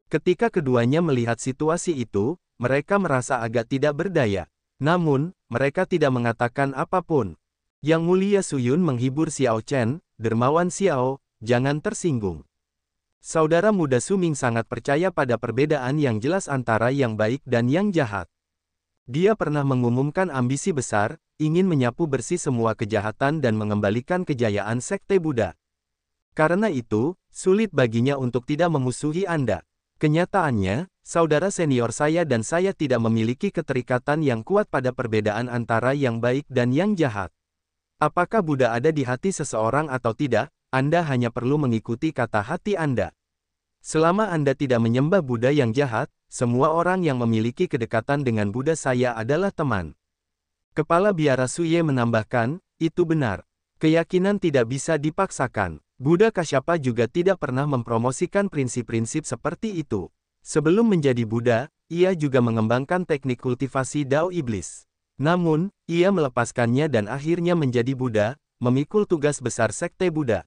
Ketika keduanya melihat situasi itu, mereka merasa agak tidak berdaya. Namun, mereka tidak mengatakan apapun. Yang Mulia Suyun menghibur Xiao Chen, "Dermawan Xiao, jangan tersinggung. Saudara muda Suming sangat percaya pada perbedaan yang jelas antara yang baik dan yang jahat. Dia pernah mengumumkan ambisi besar, ingin menyapu bersih semua kejahatan dan mengembalikan kejayaan Sekte Buddha. Karena itu, sulit baginya untuk tidak memusuhi Anda. Kenyataannya, saudara senior saya dan saya tidak memiliki keterikatan yang kuat pada perbedaan antara yang baik dan yang jahat. Apakah Buddha ada di hati seseorang atau tidak, Anda hanya perlu mengikuti kata hati Anda. Selama Anda tidak menyembah Buddha yang jahat, semua orang yang memiliki kedekatan dengan Buddha saya adalah teman." Kepala Biara Suye menambahkan, "Itu benar. Keyakinan tidak bisa dipaksakan. Buddha Kasyapa juga tidak pernah mempromosikan prinsip-prinsip seperti itu. Sebelum menjadi Buddha, ia juga mengembangkan teknik kultivasi Dao Iblis. Namun, ia melepaskannya dan akhirnya menjadi Buddha, memikul tugas besar Sekte Buddha."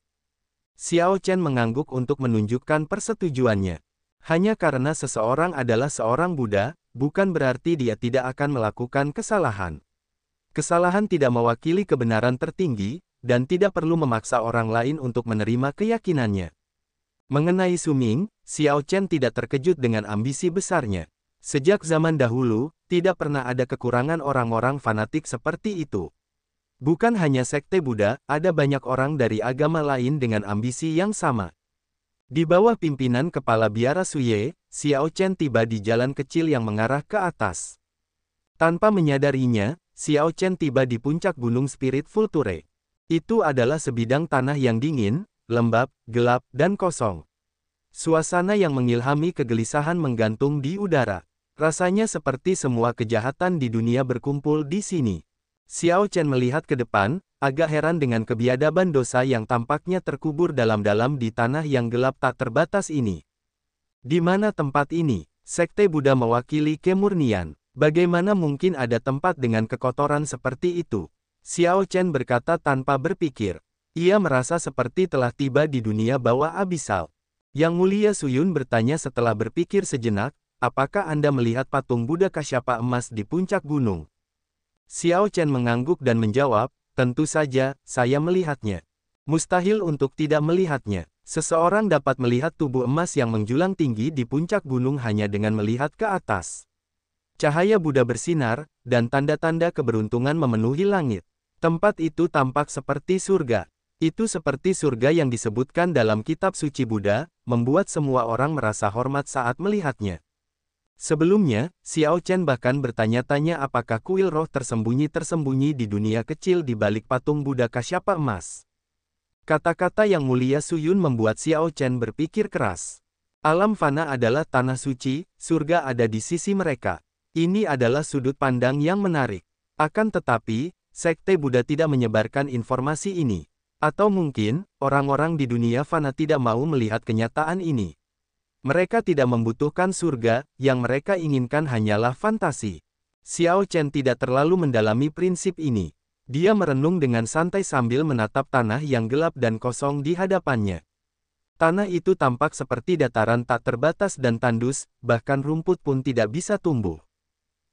Xiao Chen mengangguk untuk menunjukkan persetujuannya. Hanya karena seseorang adalah seorang Buddha, bukan berarti dia tidak akan melakukan kesalahan. Kesalahan tidak mewakili kebenaran tertinggi, dan tidak perlu memaksa orang lain untuk menerima keyakinannya. Mengenai Suming, Xiao Chen tidak terkejut dengan ambisi besarnya. Sejak zaman dahulu, tidak pernah ada kekurangan orang-orang fanatik seperti itu. Bukan hanya Sekte Buddha, ada banyak orang dari agama lain dengan ambisi yang sama. Di bawah pimpinan Kepala Biara Suye, Xiao Chen tiba di jalan kecil yang mengarah ke atas. Tanpa menyadarinya, Xiao Chen tiba di puncak Gunung Spirit Vulture. Itu adalah sebidang tanah yang dingin, lembab, gelap, dan kosong. Suasana yang mengilhami kegelisahan menggantung di udara. Rasanya seperti semua kejahatan di dunia berkumpul di sini. Xiao Chen melihat ke depan, agak heran dengan kebiadaban dosa yang tampaknya terkubur dalam-dalam di tanah yang gelap tak terbatas ini. Di mana tempat ini? Sekte Buddha mewakili kemurnian. Bagaimana mungkin ada tempat dengan kekotoran seperti itu? Xiao Chen berkata tanpa berpikir. Ia merasa seperti telah tiba di dunia bawah abisal. Yang Mulia Suyun bertanya setelah berpikir sejenak, "Apakah Anda melihat patung Buddha Kasyapa emas di puncak gunung?" Xiao Chen mengangguk dan menjawab, "Tentu saja, saya melihatnya. Mustahil untuk tidak melihatnya. Seseorang dapat melihat tubuh emas yang menjulang tinggi di puncak gunung hanya dengan melihat ke atas." Cahaya Buddha bersinar, dan tanda-tanda keberuntungan memenuhi langit. Tempat itu tampak seperti surga. Itu seperti surga yang disebutkan dalam kitab suci Buddha, membuat semua orang merasa hormat saat melihatnya. Sebelumnya, Xiao Chen bahkan bertanya-tanya apakah kuil roh tersembunyi di dunia kecil di balik patung Buddha Kasyapa emas. Kata-kata yang Mulia Suyun membuat Xiao Chen berpikir keras. Alam fana adalah tanah suci, surga ada di sisi mereka. Ini adalah sudut pandang yang menarik. Akan tetapi, Sekte Buddha tidak menyebarkan informasi ini. Atau mungkin, orang-orang di dunia fana tidak mau melihat kenyataan ini. Mereka tidak membutuhkan surga, yang mereka inginkan hanyalah fantasi. Xiao Chen tidak terlalu mendalami prinsip ini. Dia merenung dengan santai sambil menatap tanah yang gelap dan kosong di hadapannya. Tanah itu tampak seperti dataran tak terbatas dan tandus, bahkan rumput pun tidak bisa tumbuh.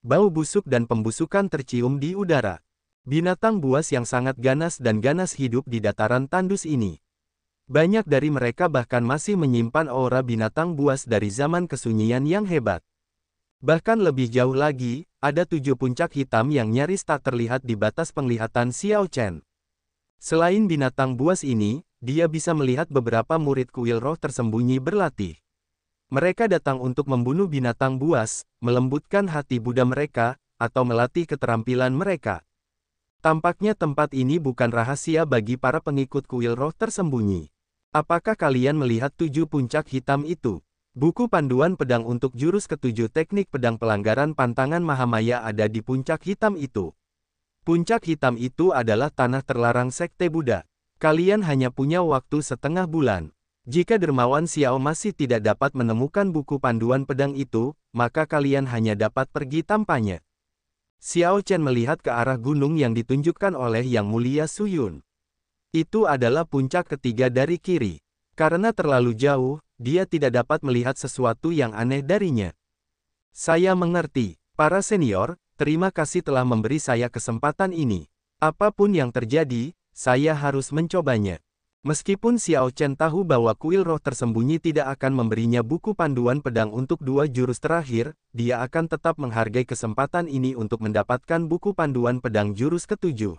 Bau busuk dan pembusukan tercium di udara. Binatang buas yang sangat ganas dan ganas hidup di dataran tandus ini. Banyak dari mereka bahkan masih menyimpan aura binatang buas dari zaman kesunyian yang hebat. Bahkan lebih jauh lagi, ada 7 puncak hitam yang nyaris tak terlihat di batas penglihatan Xiao Chen. Selain binatang buas ini, dia bisa melihat beberapa murid kuil roh tersembunyi berlatih. Mereka datang untuk membunuh binatang buas, melembutkan hati Buddha mereka, atau melatih keterampilan mereka. Tampaknya tempat ini bukan rahasia bagi para pengikut kuil roh tersembunyi. Apakah kalian melihat 7 puncak hitam itu? Buku panduan pedang untuk jurus ke-7 teknik pedang pelanggaran pantangan Mahamaya ada di puncak hitam itu. Puncak hitam itu adalah tanah terlarang Sekte Buddha. Kalian hanya punya waktu setengah bulan. Jika Dermawan Xiao masih tidak dapat menemukan buku panduan pedang itu, maka kalian hanya dapat pergi tanpanya. Xiao Chen melihat ke arah gunung yang ditunjukkan oleh Yang Mulia Suyun. Itu adalah puncak ketiga dari kiri. Karena terlalu jauh, dia tidak dapat melihat sesuatu yang aneh darinya. Saya mengerti, para senior, terima kasih telah memberi saya kesempatan ini. Apapun yang terjadi, saya harus mencobanya. Meskipun Xiao Chen tahu bahwa kuil roh tersembunyi tidak akan memberinya buku panduan pedang untuk 2 jurus terakhir, dia akan tetap menghargai kesempatan ini untuk mendapatkan buku panduan pedang jurus ke-7.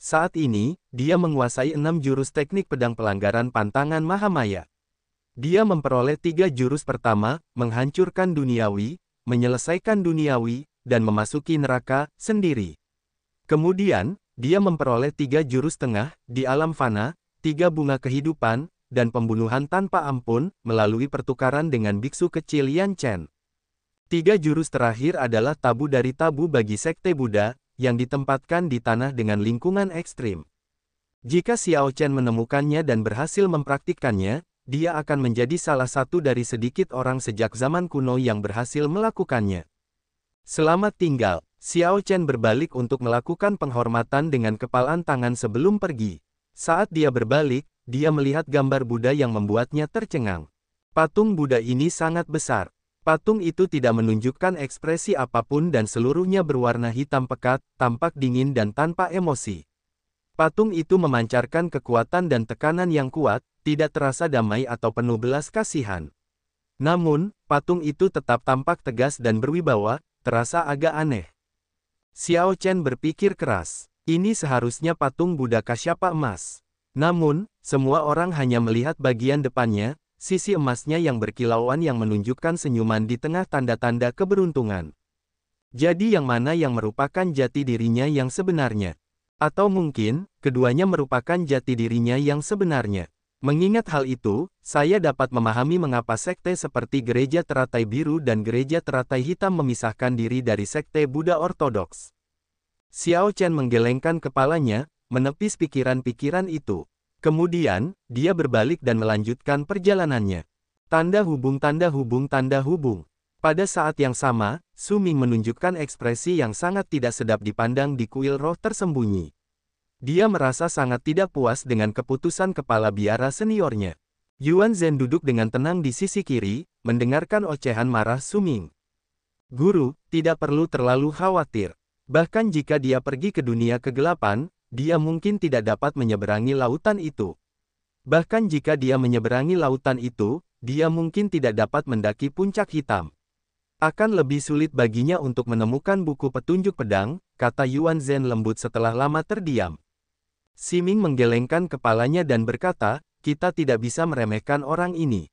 Saat ini, dia menguasai 6 jurus teknik pedang pelanggaran pantangan Mahamaya. Dia memperoleh 3 jurus pertama, menghancurkan duniawi, menyelesaikan duniawi, dan memasuki neraka sendiri. Kemudian, dia memperoleh 3 jurus tengah, di alam fana, 3 bunga kehidupan, dan pembunuhan tanpa ampun, melalui pertukaran dengan biksu kecil Yan Chen. 3 jurus terakhir adalah tabu dari tabu bagi sekte Buddha, yang ditempatkan di tanah dengan lingkungan ekstrim. Jika Xiao Chen menemukannya dan berhasil mempraktikkannya, dia akan menjadi salah satu dari sedikit orang sejak zaman kuno yang berhasil melakukannya. Selamat tinggal, Xiao Chen berbalik untuk melakukan penghormatan dengan kepalan tangan sebelum pergi. Saat dia berbalik, dia melihat gambar Buddha yang membuatnya tercengang. Patung Buddha ini sangat besar. Patung itu tidak menunjukkan ekspresi apapun dan seluruhnya berwarna hitam pekat, tampak dingin dan tanpa emosi. Patung itu memancarkan kekuatan dan tekanan yang kuat, tidak terasa damai atau penuh belas kasihan. Namun, patung itu tetap tampak tegas dan berwibawa, terasa agak aneh. Xiao Chen berpikir keras. Ini seharusnya patung Buddha Kasyapa emas. Namun, semua orang hanya melihat bagian depannya, sisi emasnya yang berkilauan yang menunjukkan senyuman di tengah tanda-tanda keberuntungan. Jadi yang mana yang merupakan jati dirinya yang sebenarnya? Atau mungkin, keduanya merupakan jati dirinya yang sebenarnya. Mengingat hal itu, saya dapat memahami mengapa sekte seperti Gereja Teratai Biru dan Gereja Teratai Hitam memisahkan diri dari sekte Buddha Ortodoks. Xiao Chen menggelengkan kepalanya, menepis pikiran-pikiran itu. Kemudian, dia berbalik dan melanjutkan perjalanannya. Tanda hubung, tanda hubung, tanda hubung. Pada saat yang sama, Su Ming menunjukkan ekspresi yang sangat tidak sedap dipandang di kuil roh tersembunyi. Dia merasa sangat tidak puas dengan keputusan kepala biara seniornya. Yuan Zhen duduk dengan tenang di sisi kiri, mendengarkan ocehan marah Su Ming. Guru, tidak perlu terlalu khawatir. Bahkan jika dia pergi ke dunia kegelapan, dia mungkin tidak dapat menyeberangi lautan itu. Bahkan jika dia menyeberangi lautan itu, dia mungkin tidak dapat mendaki puncak hitam. Akan lebih sulit baginya untuk menemukan buku petunjuk pedang, kata Yuan Zhen lembut setelah lama terdiam. Si Ming menggelengkan kepalanya dan berkata, kita tidak bisa meremehkan orang ini.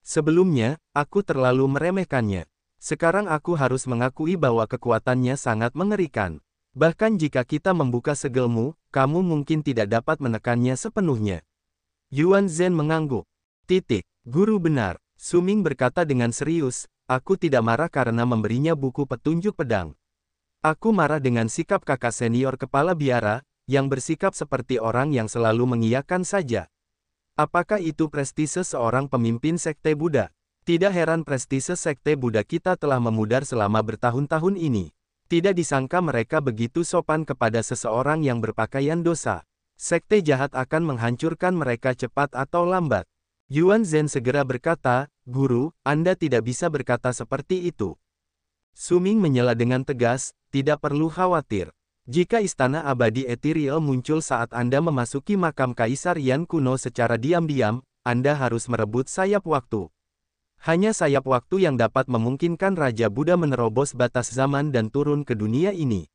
Sebelumnya, aku terlalu meremehkannya. Sekarang aku harus mengakui bahwa kekuatannya sangat mengerikan. Bahkan jika kita membuka segelmu, kamu mungkin tidak dapat menekannya sepenuhnya. Yuan Zhen mengangguk. Guru benar, Su Ming berkata dengan serius, aku tidak marah karena memberinya buku petunjuk pedang. Aku marah dengan sikap kakak senior kepala biara, yang bersikap seperti orang yang selalu mengiyakan saja. Apakah itu prestise seorang pemimpin sekte Buddha? Tidak heran prestise sekte Buddha kita telah memudar selama bertahun-tahun ini. Tidak disangka mereka begitu sopan kepada seseorang yang berpakaian dosa. Sekte jahat akan menghancurkan mereka cepat atau lambat. Yuan Zhen segera berkata, Guru, Anda tidak bisa berkata seperti itu. Su Ming menyela dengan tegas, tidak perlu khawatir. Jika istana abadi ethereal muncul saat Anda memasuki makam Kaisar Yan kuno secara diam-diam, Anda harus merebut sayap waktu. Hanya sayap waktu yang dapat memungkinkan Raja Buddha menerobos batas zaman dan turun ke dunia ini.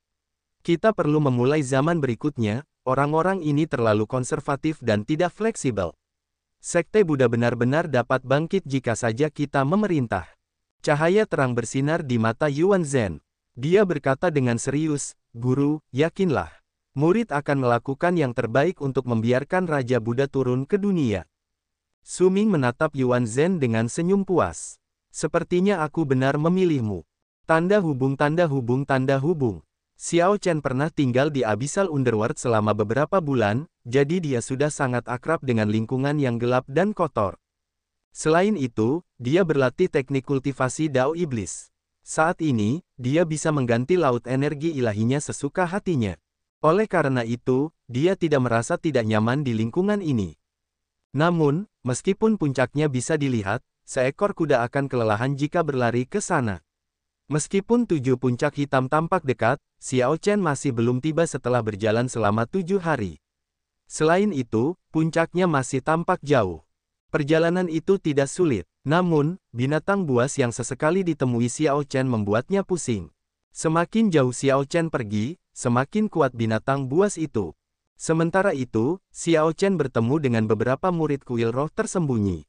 Kita perlu memulai zaman berikutnya, orang-orang ini terlalu konservatif dan tidak fleksibel. Sekte Buddha benar-benar dapat bangkit jika saja kita memerintah. Cahaya terang bersinar di mata Yuan Zhen. Dia berkata dengan serius, Guru, yakinlah. Murid akan melakukan yang terbaik untuk membiarkan Raja Buddha turun ke dunia. Su Ming menatap Yuan Zhen dengan senyum puas. Sepertinya aku benar memilihmu. Tanda hubung, tanda hubung, tanda hubung. Xiao Chen pernah tinggal di Abyssal Underworld selama beberapa bulan, jadi dia sudah sangat akrab dengan lingkungan yang gelap dan kotor. Selain itu, dia berlatih teknik kultivasi Dao Iblis. Saat ini, dia bisa mengganti laut energi ilahinya sesuka hatinya. Oleh karena itu, dia tidak merasa tidak nyaman di lingkungan ini. Namun, meskipun puncaknya bisa dilihat, seekor kuda akan kelelahan jika berlari ke sana. Meskipun 7 puncak hitam tampak dekat, Xiao Chen masih belum tiba setelah berjalan selama 7 hari. Selain itu, puncaknya masih tampak jauh. Perjalanan itu tidak sulit, namun, binatang buas yang sesekali ditemui Xiao Chen membuatnya pusing. Semakin jauh Xiao Chen pergi, semakin kuat binatang buas itu. Sementara itu, Xiao Chen bertemu dengan beberapa murid kuil roh tersembunyi.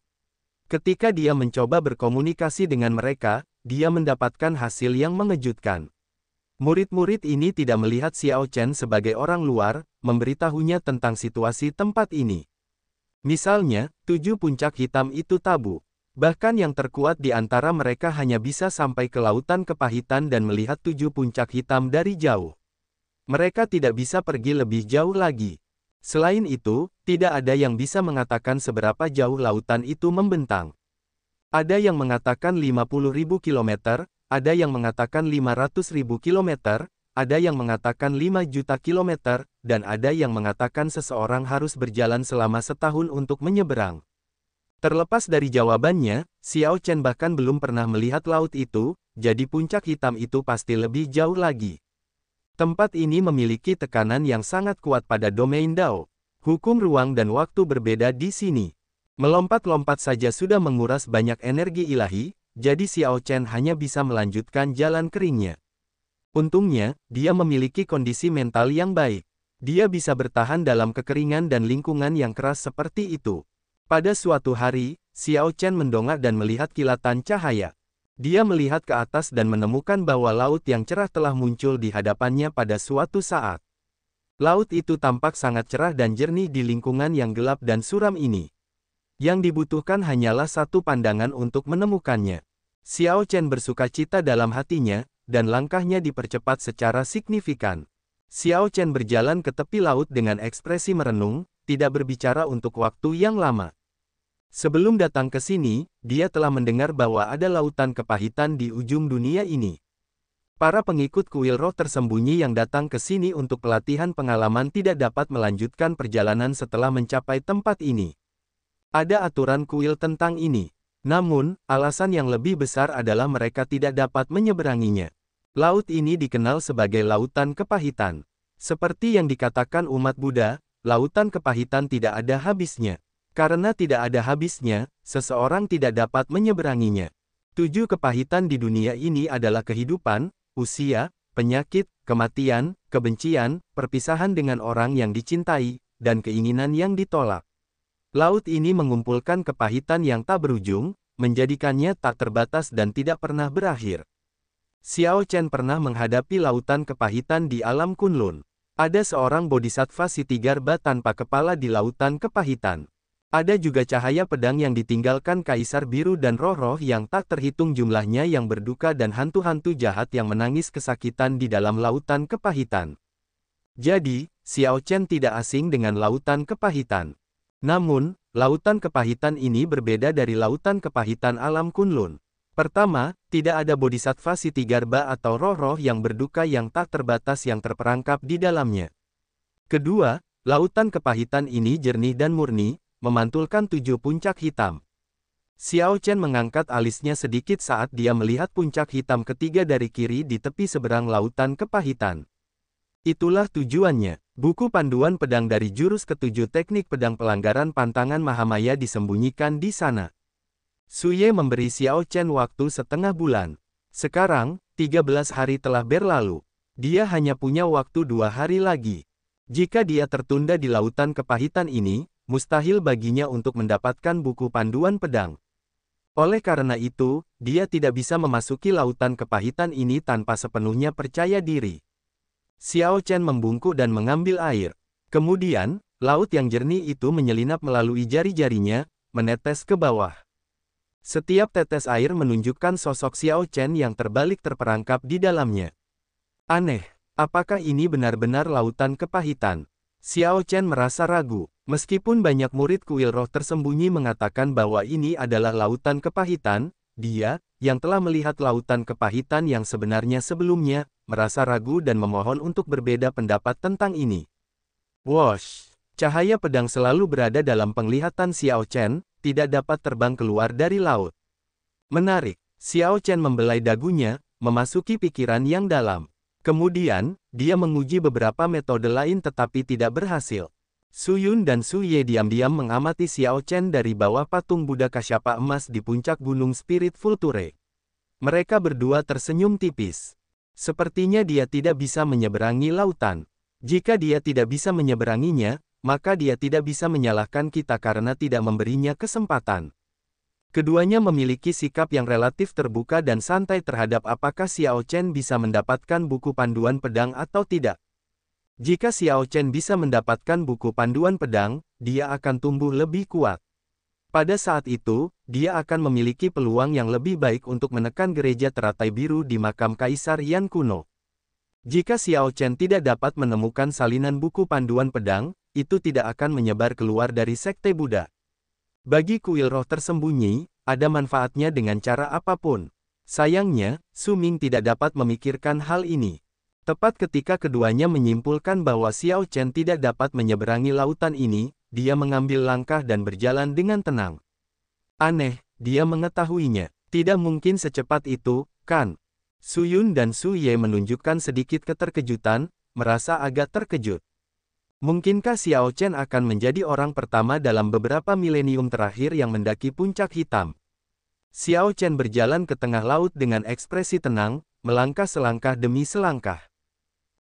Ketika dia mencoba berkomunikasi dengan mereka, dia mendapatkan hasil yang mengejutkan. Murid-murid ini tidak melihat Xiao Chen sebagai orang luar, memberitahunya tentang situasi tempat ini. Misalnya, 7 puncak hitam itu tabu. Bahkan yang terkuat di antara mereka hanya bisa sampai ke lautan kepahitan dan melihat 7 puncak hitam dari jauh. Mereka tidak bisa pergi lebih jauh lagi. Selain itu, tidak ada yang bisa mengatakan seberapa jauh lautan itu membentang. Ada yang mengatakan 50.000 kilometer, ada yang mengatakan 500.000 kilometer, ada yang mengatakan 5 juta kilometer, dan ada yang mengatakan seseorang harus berjalan selama setahun untuk menyeberang. Terlepas dari jawabannya, Xiao Chen bahkan belum pernah melihat laut itu, jadi puncak hitam itu pasti lebih jauh lagi. Tempat ini memiliki tekanan yang sangat kuat pada domain Dao. Hukum ruang dan waktu berbeda di sini. Melompat-lompat saja sudah menguras banyak energi ilahi, jadi Xiao Chen hanya bisa melanjutkan jalan keringnya. Untungnya, dia memiliki kondisi mental yang baik. Dia bisa bertahan dalam kekeringan dan lingkungan yang keras seperti itu. Pada suatu hari, Xiao Chen mendongak dan melihat kilatan cahaya. Dia melihat ke atas dan menemukan bahwa laut yang cerah telah muncul di hadapannya pada suatu saat. Laut itu tampak sangat cerah dan jernih di lingkungan yang gelap dan suram ini. Yang dibutuhkan hanyalah satu pandangan untuk menemukannya. Xiao Chen bersukacita dalam hatinya, dan langkahnya dipercepat secara signifikan. Xiao Chen berjalan ke tepi laut dengan ekspresi merenung, tidak berbicara untuk waktu yang lama. Sebelum datang ke sini, dia telah mendengar bahwa ada lautan kepahitan di ujung dunia ini. Para pengikut kuil roh tersembunyi yang datang ke sini untuk pelatihan pengalaman tidak dapat melanjutkan perjalanan setelah mencapai tempat ini. Ada aturan kuil tentang ini. Namun, alasan yang lebih besar adalah mereka tidak dapat menyeberanginya. Laut ini dikenal sebagai lautan kepahitan. Seperti yang dikatakan umat Buddha, lautan kepahitan tidak ada habisnya. Karena tidak ada habisnya, seseorang tidak dapat menyeberanginya. 7 kepahitan di dunia ini adalah kehidupan, usia, penyakit, kematian, kebencian, perpisahan dengan orang yang dicintai, dan keinginan yang ditolak. Laut ini mengumpulkan kepahitan yang tak berujung, menjadikannya tak terbatas dan tidak pernah berakhir. Xiao Chen pernah menghadapi lautan kepahitan di alam Kunlun. Ada seorang bodhisattva Sitigarbha tanpa kepala di lautan kepahitan. Ada juga cahaya pedang yang ditinggalkan kaisar biru dan roh-roh yang tak terhitung jumlahnya yang berduka dan hantu-hantu jahat yang menangis kesakitan di dalam lautan kepahitan. Jadi, Xiao Chen tidak asing dengan lautan kepahitan. Namun, lautan kepahitan ini berbeda dari lautan kepahitan alam Kunlun. Pertama, tidak ada bodhisattva Sitigarbha atau roh-roh yang berduka yang tak terbatas yang terperangkap di dalamnya. Kedua, lautan kepahitan ini jernih dan murni, memantulkan 7 puncak hitam. Xiao Chen mengangkat alisnya sedikit saat dia melihat puncak hitam ketiga dari kiri di tepi seberang lautan kepahitan. Itulah tujuannya. Buku panduan pedang dari jurus ketujuh teknik pedang pelanggaran pantangan Mahamaya disembunyikan di sana. Suye memberi Xiao Chen waktu setengah bulan. Sekarang, 13 hari telah berlalu. Dia hanya punya waktu 2 hari lagi. Jika dia tertunda di lautan kepahitan ini, mustahil baginya untuk mendapatkan buku panduan pedang. Oleh karena itu, dia tidak bisa memasuki lautan kepahitan ini tanpa sepenuhnya percaya diri. Xiao Chen membungkuk dan mengambil air. Kemudian, laut yang jernih itu menyelinap melalui jari-jarinya, menetes ke bawah. Setiap tetes air menunjukkan sosok Xiao Chen yang terbalik terperangkap di dalamnya. Aneh, apakah ini benar-benar lautan kepahitan? Xiao Chen merasa ragu. Meskipun banyak murid kuil roh tersembunyi mengatakan bahwa ini adalah lautan kepahitan, dia, yang telah melihat lautan kepahitan yang sebenarnya sebelumnya, merasa ragu dan memohon untuk berbeda pendapat tentang ini. Wosh! Cahaya pedang selalu berada dalam penglihatan Xiao Chen, tidak dapat terbang keluar dari laut. Menarik, Xiao Chen membelai dagunya, memasuki pikiran yang dalam. Kemudian, dia menguji beberapa metode lain tetapi tidak berhasil. Su Yun dan Su Ye diam-diam mengamati Xiao Chen dari bawah patung Buddha Kasyapa emas di puncak Gunung Spirit Vulture. Mereka berdua tersenyum tipis. Sepertinya dia tidak bisa menyeberangi lautan. Jika dia tidak bisa menyeberanginya, maka dia tidak bisa menyalahkan kita karena tidak memberinya kesempatan. Keduanya memiliki sikap yang relatif terbuka dan santai terhadap apakah Xiao Chen bisa mendapatkan buku panduan pedang atau tidak. Jika Xiao Chen bisa mendapatkan buku panduan pedang, dia akan tumbuh lebih kuat. Pada saat itu, dia akan memiliki peluang yang lebih baik untuk menekan gereja teratai biru di makam Kaisar Yan kuno. Jika Xiao Chen tidak dapat menemukan salinan buku panduan pedang, itu tidak akan menyebar keluar dari sekte Buddha. Bagi kuil roh tersembunyi, ada manfaatnya dengan cara apapun. Sayangnya, Su Ming tidak dapat memikirkan hal ini. Tepat ketika keduanya menyimpulkan bahwa Xiao Chen tidak dapat menyeberangi lautan ini, dia mengambil langkah dan berjalan dengan tenang. Aneh, dia mengetahuinya. Tidak mungkin secepat itu, kan? Su Yun dan Su Ye menunjukkan sedikit keterkejutan, merasa agak terkejut. Mungkinkah Xiao Chen akan menjadi orang pertama dalam beberapa milenium terakhir yang mendaki puncak hitam? Xiao Chen berjalan ke tengah laut dengan ekspresi tenang, melangkah selangkah demi selangkah.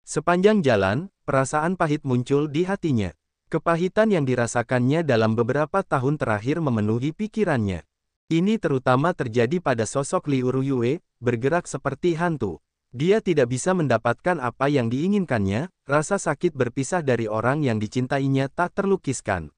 Sepanjang jalan, perasaan pahit muncul di hatinya. Kepahitan yang dirasakannya dalam beberapa tahun terakhir memenuhi pikirannya. Ini terutama terjadi pada sosok Liu Ruyue, bergerak seperti hantu. Dia tidak bisa mendapatkan apa yang diinginkannya, rasa sakit berpisah dari orang yang dicintainya tak terlukiskan.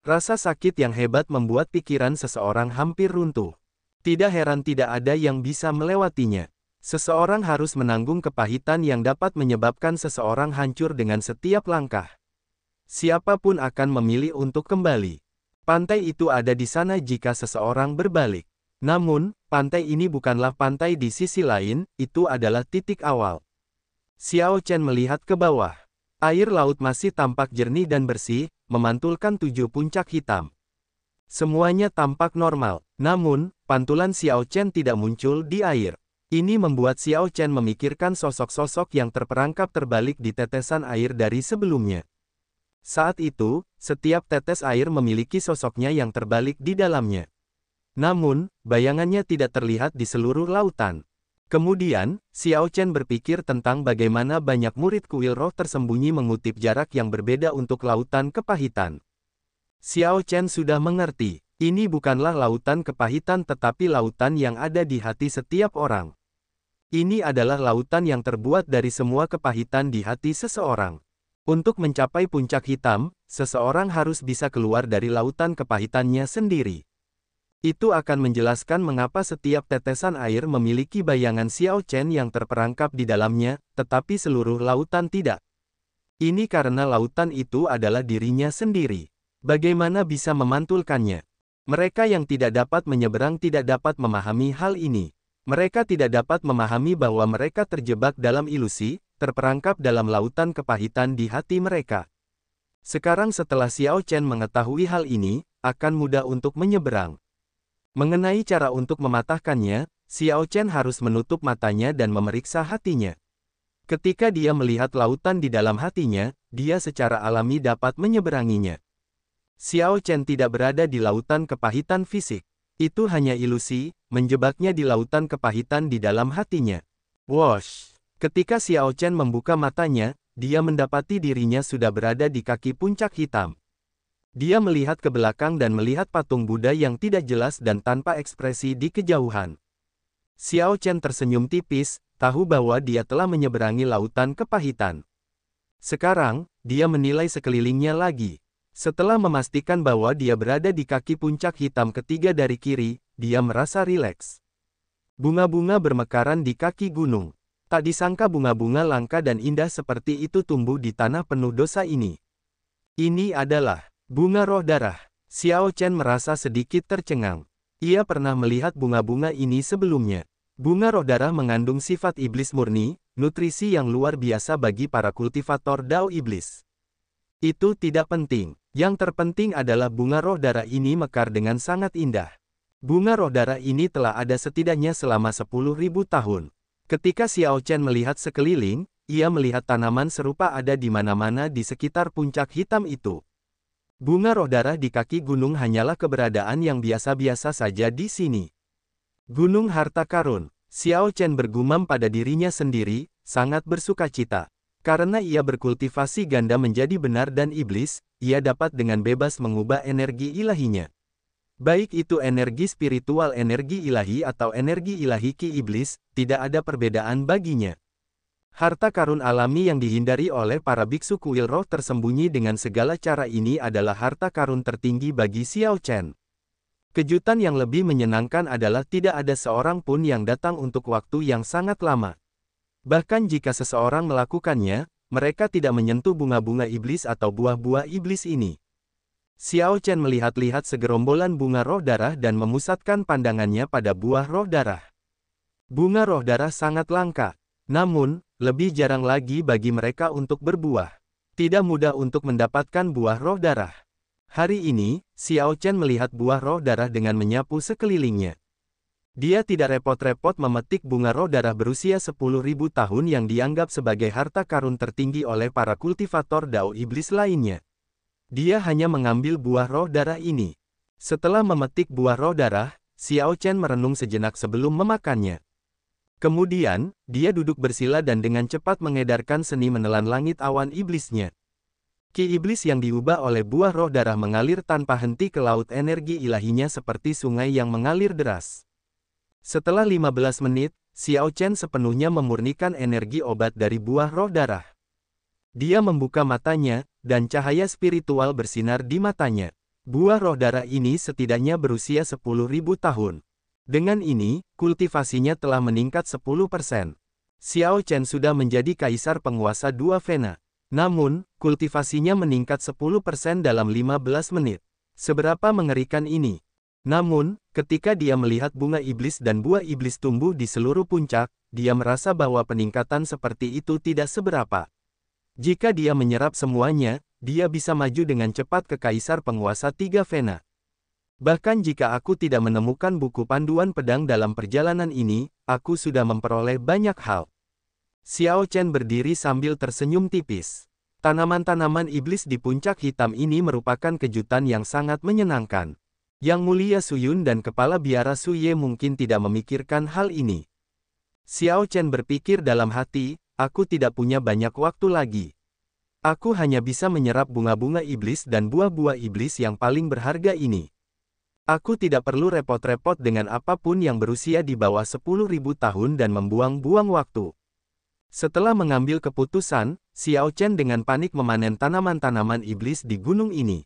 Rasa sakit yang hebat membuat pikiran seseorang hampir runtuh. Tidak heran tidak ada yang bisa melewatinya. Seseorang harus menanggung kepahitan yang dapat menyebabkan seseorang hancur dengan setiap langkah. Siapapun akan memilih untuk kembali. Pantai itu ada di sana jika seseorang berbalik. Namun, pantai ini bukanlah pantai di sisi lain, itu adalah titik awal. Xiao Chen melihat ke bawah. Air laut masih tampak jernih dan bersih, memantulkan 7 puncak hitam. Semuanya tampak normal, namun, pantulan Xiao Chen tidak muncul di air. Ini membuat Xiao Chen memikirkan sosok-sosok yang terperangkap terbalik di tetesan air dari sebelumnya. Saat itu, setiap tetes air memiliki sosoknya yang terbalik di dalamnya. Namun, bayangannya tidak terlihat di seluruh lautan. Kemudian, Xiao Chen berpikir tentang bagaimana banyak murid kuil roh tersembunyi mengutip jarak yang berbeda untuk lautan kepahitan. Xiao Chen sudah mengerti, ini bukanlah lautan kepahitan tetapi lautan yang ada di hati setiap orang. Ini adalah lautan yang terbuat dari semua kepahitan di hati seseorang. Untuk mencapai puncak hitam, seseorang harus bisa keluar dari lautan kepahitannya sendiri. Itu akan menjelaskan mengapa setiap tetesan air memiliki bayangan Xiao Chen yang terperangkap di dalamnya, tetapi seluruh lautan tidak. Ini karena lautan itu adalah dirinya sendiri. Bagaimana bisa memantulkannya? Mereka yang tidak dapat menyeberang tidak dapat memahami hal ini. Mereka tidak dapat memahami bahwa mereka terjebak dalam ilusi, terperangkap dalam lautan kepahitan di hati mereka. Sekarang setelah Xiao Chen mengetahui hal ini, akan mudah untuk menyeberang. Mengenai cara untuk mematahkannya, Xiao Chen harus menutup matanya dan memeriksa hatinya. Ketika dia melihat lautan di dalam hatinya, dia secara alami dapat menyeberanginya. Xiao Chen tidak berada di lautan kepahitan fisik. Itu hanya ilusi, menjebaknya di lautan kepahitan di dalam hatinya. Wosh! Ketika Xiao Chen membuka matanya, dia mendapati dirinya sudah berada di kaki puncak hitam. Dia melihat ke belakang dan melihat patung Buddha yang tidak jelas dan tanpa ekspresi di kejauhan. Xiao Chen tersenyum tipis, tahu bahwa dia telah menyeberangi lautan kepahitan. Sekarang, dia menilai sekelilingnya lagi. Setelah memastikan bahwa dia berada di kaki puncak hitam ketiga dari kiri, dia merasa rileks. Bunga-bunga bermekaran di kaki gunung. Tak disangka bunga-bunga langka dan indah seperti itu tumbuh di tanah penuh dosa ini. Ini adalah bunga roh darah. Xiao Chen merasa sedikit tercengang. Ia pernah melihat bunga-bunga ini sebelumnya. Bunga roh darah mengandung sifat iblis murni, nutrisi yang luar biasa bagi para kultivator Dao iblis. Itu tidak penting. Yang terpenting adalah bunga roh darah ini mekar dengan sangat indah. Bunga roh darah ini telah ada setidaknya selama 10.000 tahun. Ketika Xiao Chen melihat sekeliling, ia melihat tanaman serupa ada di mana-mana di sekitar puncak hitam itu. Bunga roh darah di kaki gunung hanyalah keberadaan yang biasa-biasa saja di sini. Gunung harta karun. Xiao Chen bergumam pada dirinya sendiri, sangat bersukacita. Karena ia berkultivasi ganda menjadi benar dan iblis, ia dapat dengan bebas mengubah energi ilahinya. Baik itu energi spiritual energi ilahi atau energi ilahi ki iblis, tidak ada perbedaan baginya. Harta karun alami yang dihindari oleh para biksu kuil roh tersembunyi dengan segala cara ini adalah harta karun tertinggi bagi Xiao Chen. Kejutan yang lebih menyenangkan adalah tidak ada seorang pun yang datang untuk waktu yang sangat lama. Bahkan jika seseorang melakukannya, mereka tidak menyentuh bunga-bunga iblis atau buah-buah iblis ini. Xiao Chen melihat-lihat segerombolan bunga roh darah dan memusatkan pandangannya pada buah roh darah. Bunga roh darah sangat langka, namun, lebih jarang lagi bagi mereka untuk berbuah. Tidak mudah untuk mendapatkan buah roh darah. Hari ini, Xiao Chen melihat buah roh darah dengan menyapu sekelilingnya. Dia tidak repot-repot memetik bunga roh darah berusia 10.000 tahun yang dianggap sebagai harta karun tertinggi oleh para kultivator Dao Iblis lainnya. Dia hanya mengambil buah roh darah ini. Setelah memetik buah roh darah, Xiao Chen merenung sejenak sebelum memakannya. Kemudian, dia duduk bersila dan dengan cepat mengedarkan seni menelan langit awan iblisnya. Ki iblis yang diubah oleh buah roh darah mengalir tanpa henti ke laut energi ilahinya seperti sungai yang mengalir deras. Setelah 15 menit, Xiao Chen sepenuhnya memurnikan energi obat dari buah roh darah. Dia membuka matanya, dan cahaya spiritual bersinar di matanya. Buah roh darah ini setidaknya berusia 10.000 tahun. Dengan ini, kultivasinya telah meningkat 10%. Xiao Chen sudah menjadi kaisar penguasa dua Vena. Namun, kultivasinya meningkat 10% dalam 15 menit. Seberapa mengerikan ini? Namun, ketika dia melihat bunga iblis dan buah iblis tumbuh di seluruh puncak, dia merasa bahwa peningkatan seperti itu tidak seberapa. Jika dia menyerap semuanya, dia bisa maju dengan cepat ke kaisar penguasa tiga Vena. Bahkan jika aku tidak menemukan buku panduan pedang dalam perjalanan ini, aku sudah memperoleh banyak hal. Xiao Chen berdiri sambil tersenyum tipis. Tanaman-tanaman iblis di puncak hitam ini merupakan kejutan yang sangat menyenangkan. Yang Mulia Suyun dan Kepala Biara Suye mungkin tidak memikirkan hal ini. Xiao Chen berpikir dalam hati, aku tidak punya banyak waktu lagi. Aku hanya bisa menyerap bunga-bunga iblis dan buah-buah iblis yang paling berharga ini. Aku tidak perlu repot-repot dengan apapun yang berusia di bawah 10.000 tahun dan membuang-buang waktu. Setelah mengambil keputusan, Xiao Chen dengan panik memanen tanaman-tanaman iblis di gunung ini.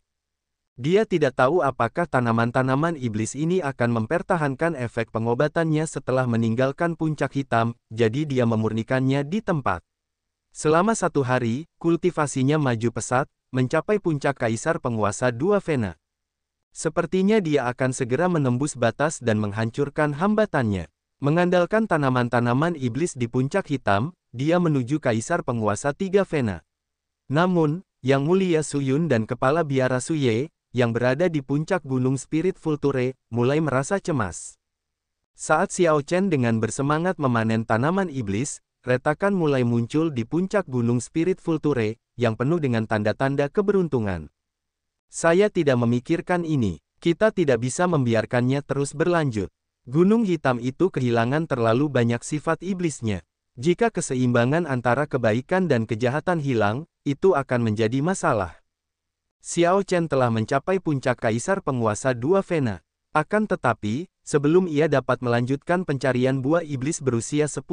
Dia tidak tahu apakah tanaman-tanaman iblis ini akan mempertahankan efek pengobatannya setelah meninggalkan puncak hitam, jadi dia memurnikannya di tempat. Selama 1 hari, kultivasinya maju pesat, mencapai puncak kaisar penguasa dua Vena. Sepertinya dia akan segera menembus batas dan menghancurkan hambatannya. Mengandalkan tanaman-tanaman iblis di puncak hitam, dia menuju kaisar penguasa tiga Vena. Namun, Yang Mulia Suyun dan Kepala Biara Suye, yang berada di puncak gunung Spirit Vulture, mulai merasa cemas. Saat Xiao Chen dengan bersemangat memanen tanaman iblis, retakan mulai muncul di puncak gunung Spirit Vulture, yang penuh dengan tanda-tanda keberuntungan. Saya tidak memikirkan ini. Kita tidak bisa membiarkannya terus berlanjut. Gunung hitam itu kehilangan terlalu banyak sifat iblisnya. Jika keseimbangan antara kebaikan dan kejahatan hilang, itu akan menjadi masalah. Xiao Chen telah mencapai puncak kaisar penguasa dua Vena. Akan tetapi, sebelum ia dapat melanjutkan pencarian buah iblis berusia 10.000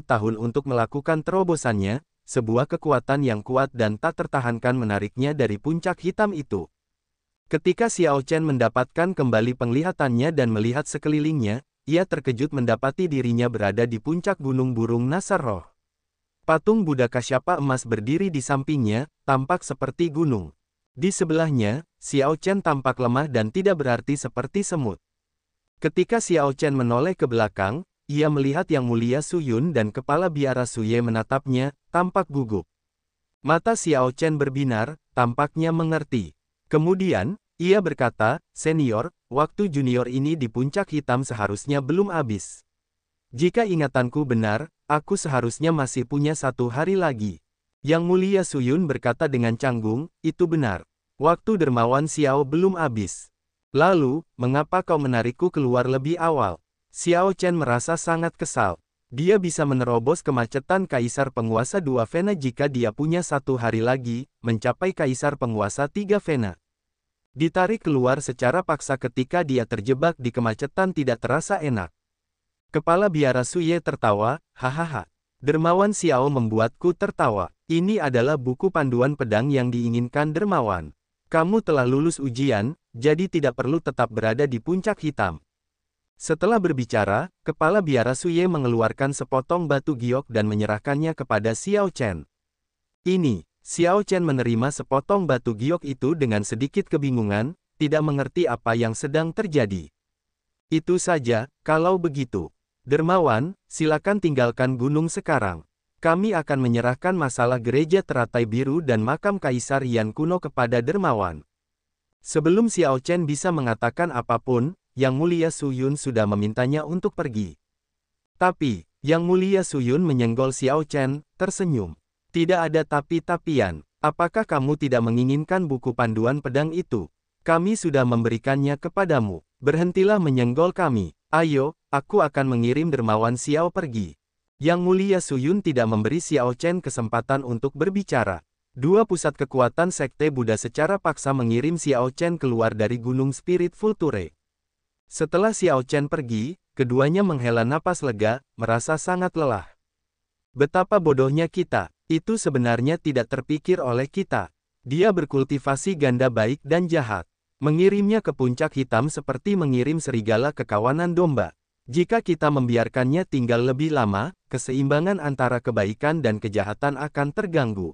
tahun untuk melakukan terobosannya, sebuah kekuatan yang kuat dan tak tertahankan menariknya dari puncak hitam itu. Ketika Xiao Chen mendapatkan kembali penglihatannya dan melihat sekelilingnya, ia terkejut mendapati dirinya berada di puncak gunung burung Nasar Roh. Patung Buddha Kasyapa emas berdiri di sampingnya, tampak seperti gunung. Di sebelahnya, Xiao Chen tampak lemah dan tidak berarti seperti semut. Ketika Xiao Chen menoleh ke belakang, ia melihat Yang Mulia Suyun dan Kepala Biara Suye menatapnya, tampak gugup. Mata Xiao Chen berbinar, tampaknya mengerti. Kemudian, ia berkata, "Senior, waktu junior ini di puncak hitam seharusnya belum habis. Jika ingatanku benar, aku seharusnya masih punya 1 hari lagi." Yang Mulia Suyun berkata dengan canggung, "Itu benar. Waktu dermawan Xiao belum habis. Lalu, mengapa kau menarikku keluar lebih awal?" Xiao Chen merasa sangat kesal. Dia bisa menerobos kemacetan Kaisar Penguasa 2 Vena jika dia punya 1 hari lagi, mencapai Kaisar Penguasa 3 Vena. Ditarik keluar secara paksa ketika dia terjebak di kemacetan tidak terasa enak. Kepala biara Suye tertawa, "Hahaha. Dermawan Xiao membuatku tertawa. Ini adalah buku panduan pedang yang diinginkan dermawan. Kamu telah lulus ujian, jadi tidak perlu tetap berada di puncak hitam." Setelah berbicara, kepala biara Suye mengeluarkan sepotong batu giok dan menyerahkannya kepada Xiao Chen. Ini, Xiao Chen menerima sepotong batu giok itu dengan sedikit kebingungan, tidak mengerti apa yang sedang terjadi. "Itu saja, kalau begitu. Dermawan, silakan tinggalkan gunung sekarang. Kami akan menyerahkan masalah gereja teratai biru dan makam Kaisar Yan kuno kepada dermawan." Sebelum Xiao Chen bisa mengatakan apapun, Yang Mulia Suyun sudah memintanya untuk pergi. Tapi, Yang Mulia Suyun menyenggol Xiao Chen, tersenyum. "Tidak ada tapi-tapian. Apakah kamu tidak menginginkan buku panduan pedang itu? Kami sudah memberikannya kepadamu. Berhentilah menyenggol kami. Ayo, aku akan mengirim dermawan Xiao pergi." Yang Mulia Suyun tidak memberi Xiao Chen kesempatan untuk berbicara. Dua pusat kekuatan Sekte Buddha secara paksa mengirim Xiao Chen keluar dari Gunung Spirit Vulture. Setelah Xiao Chen pergi, keduanya menghela napas lega, merasa sangat lelah. Betapa bodohnya kita, itu sebenarnya tidak terpikir oleh kita. Dia berkultivasi ganda baik dan jahat. Mengirimnya ke puncak hitam seperti mengirim serigala ke kawanan domba. Jika kita membiarkannya tinggal lebih lama, keseimbangan antara kebaikan dan kejahatan akan terganggu.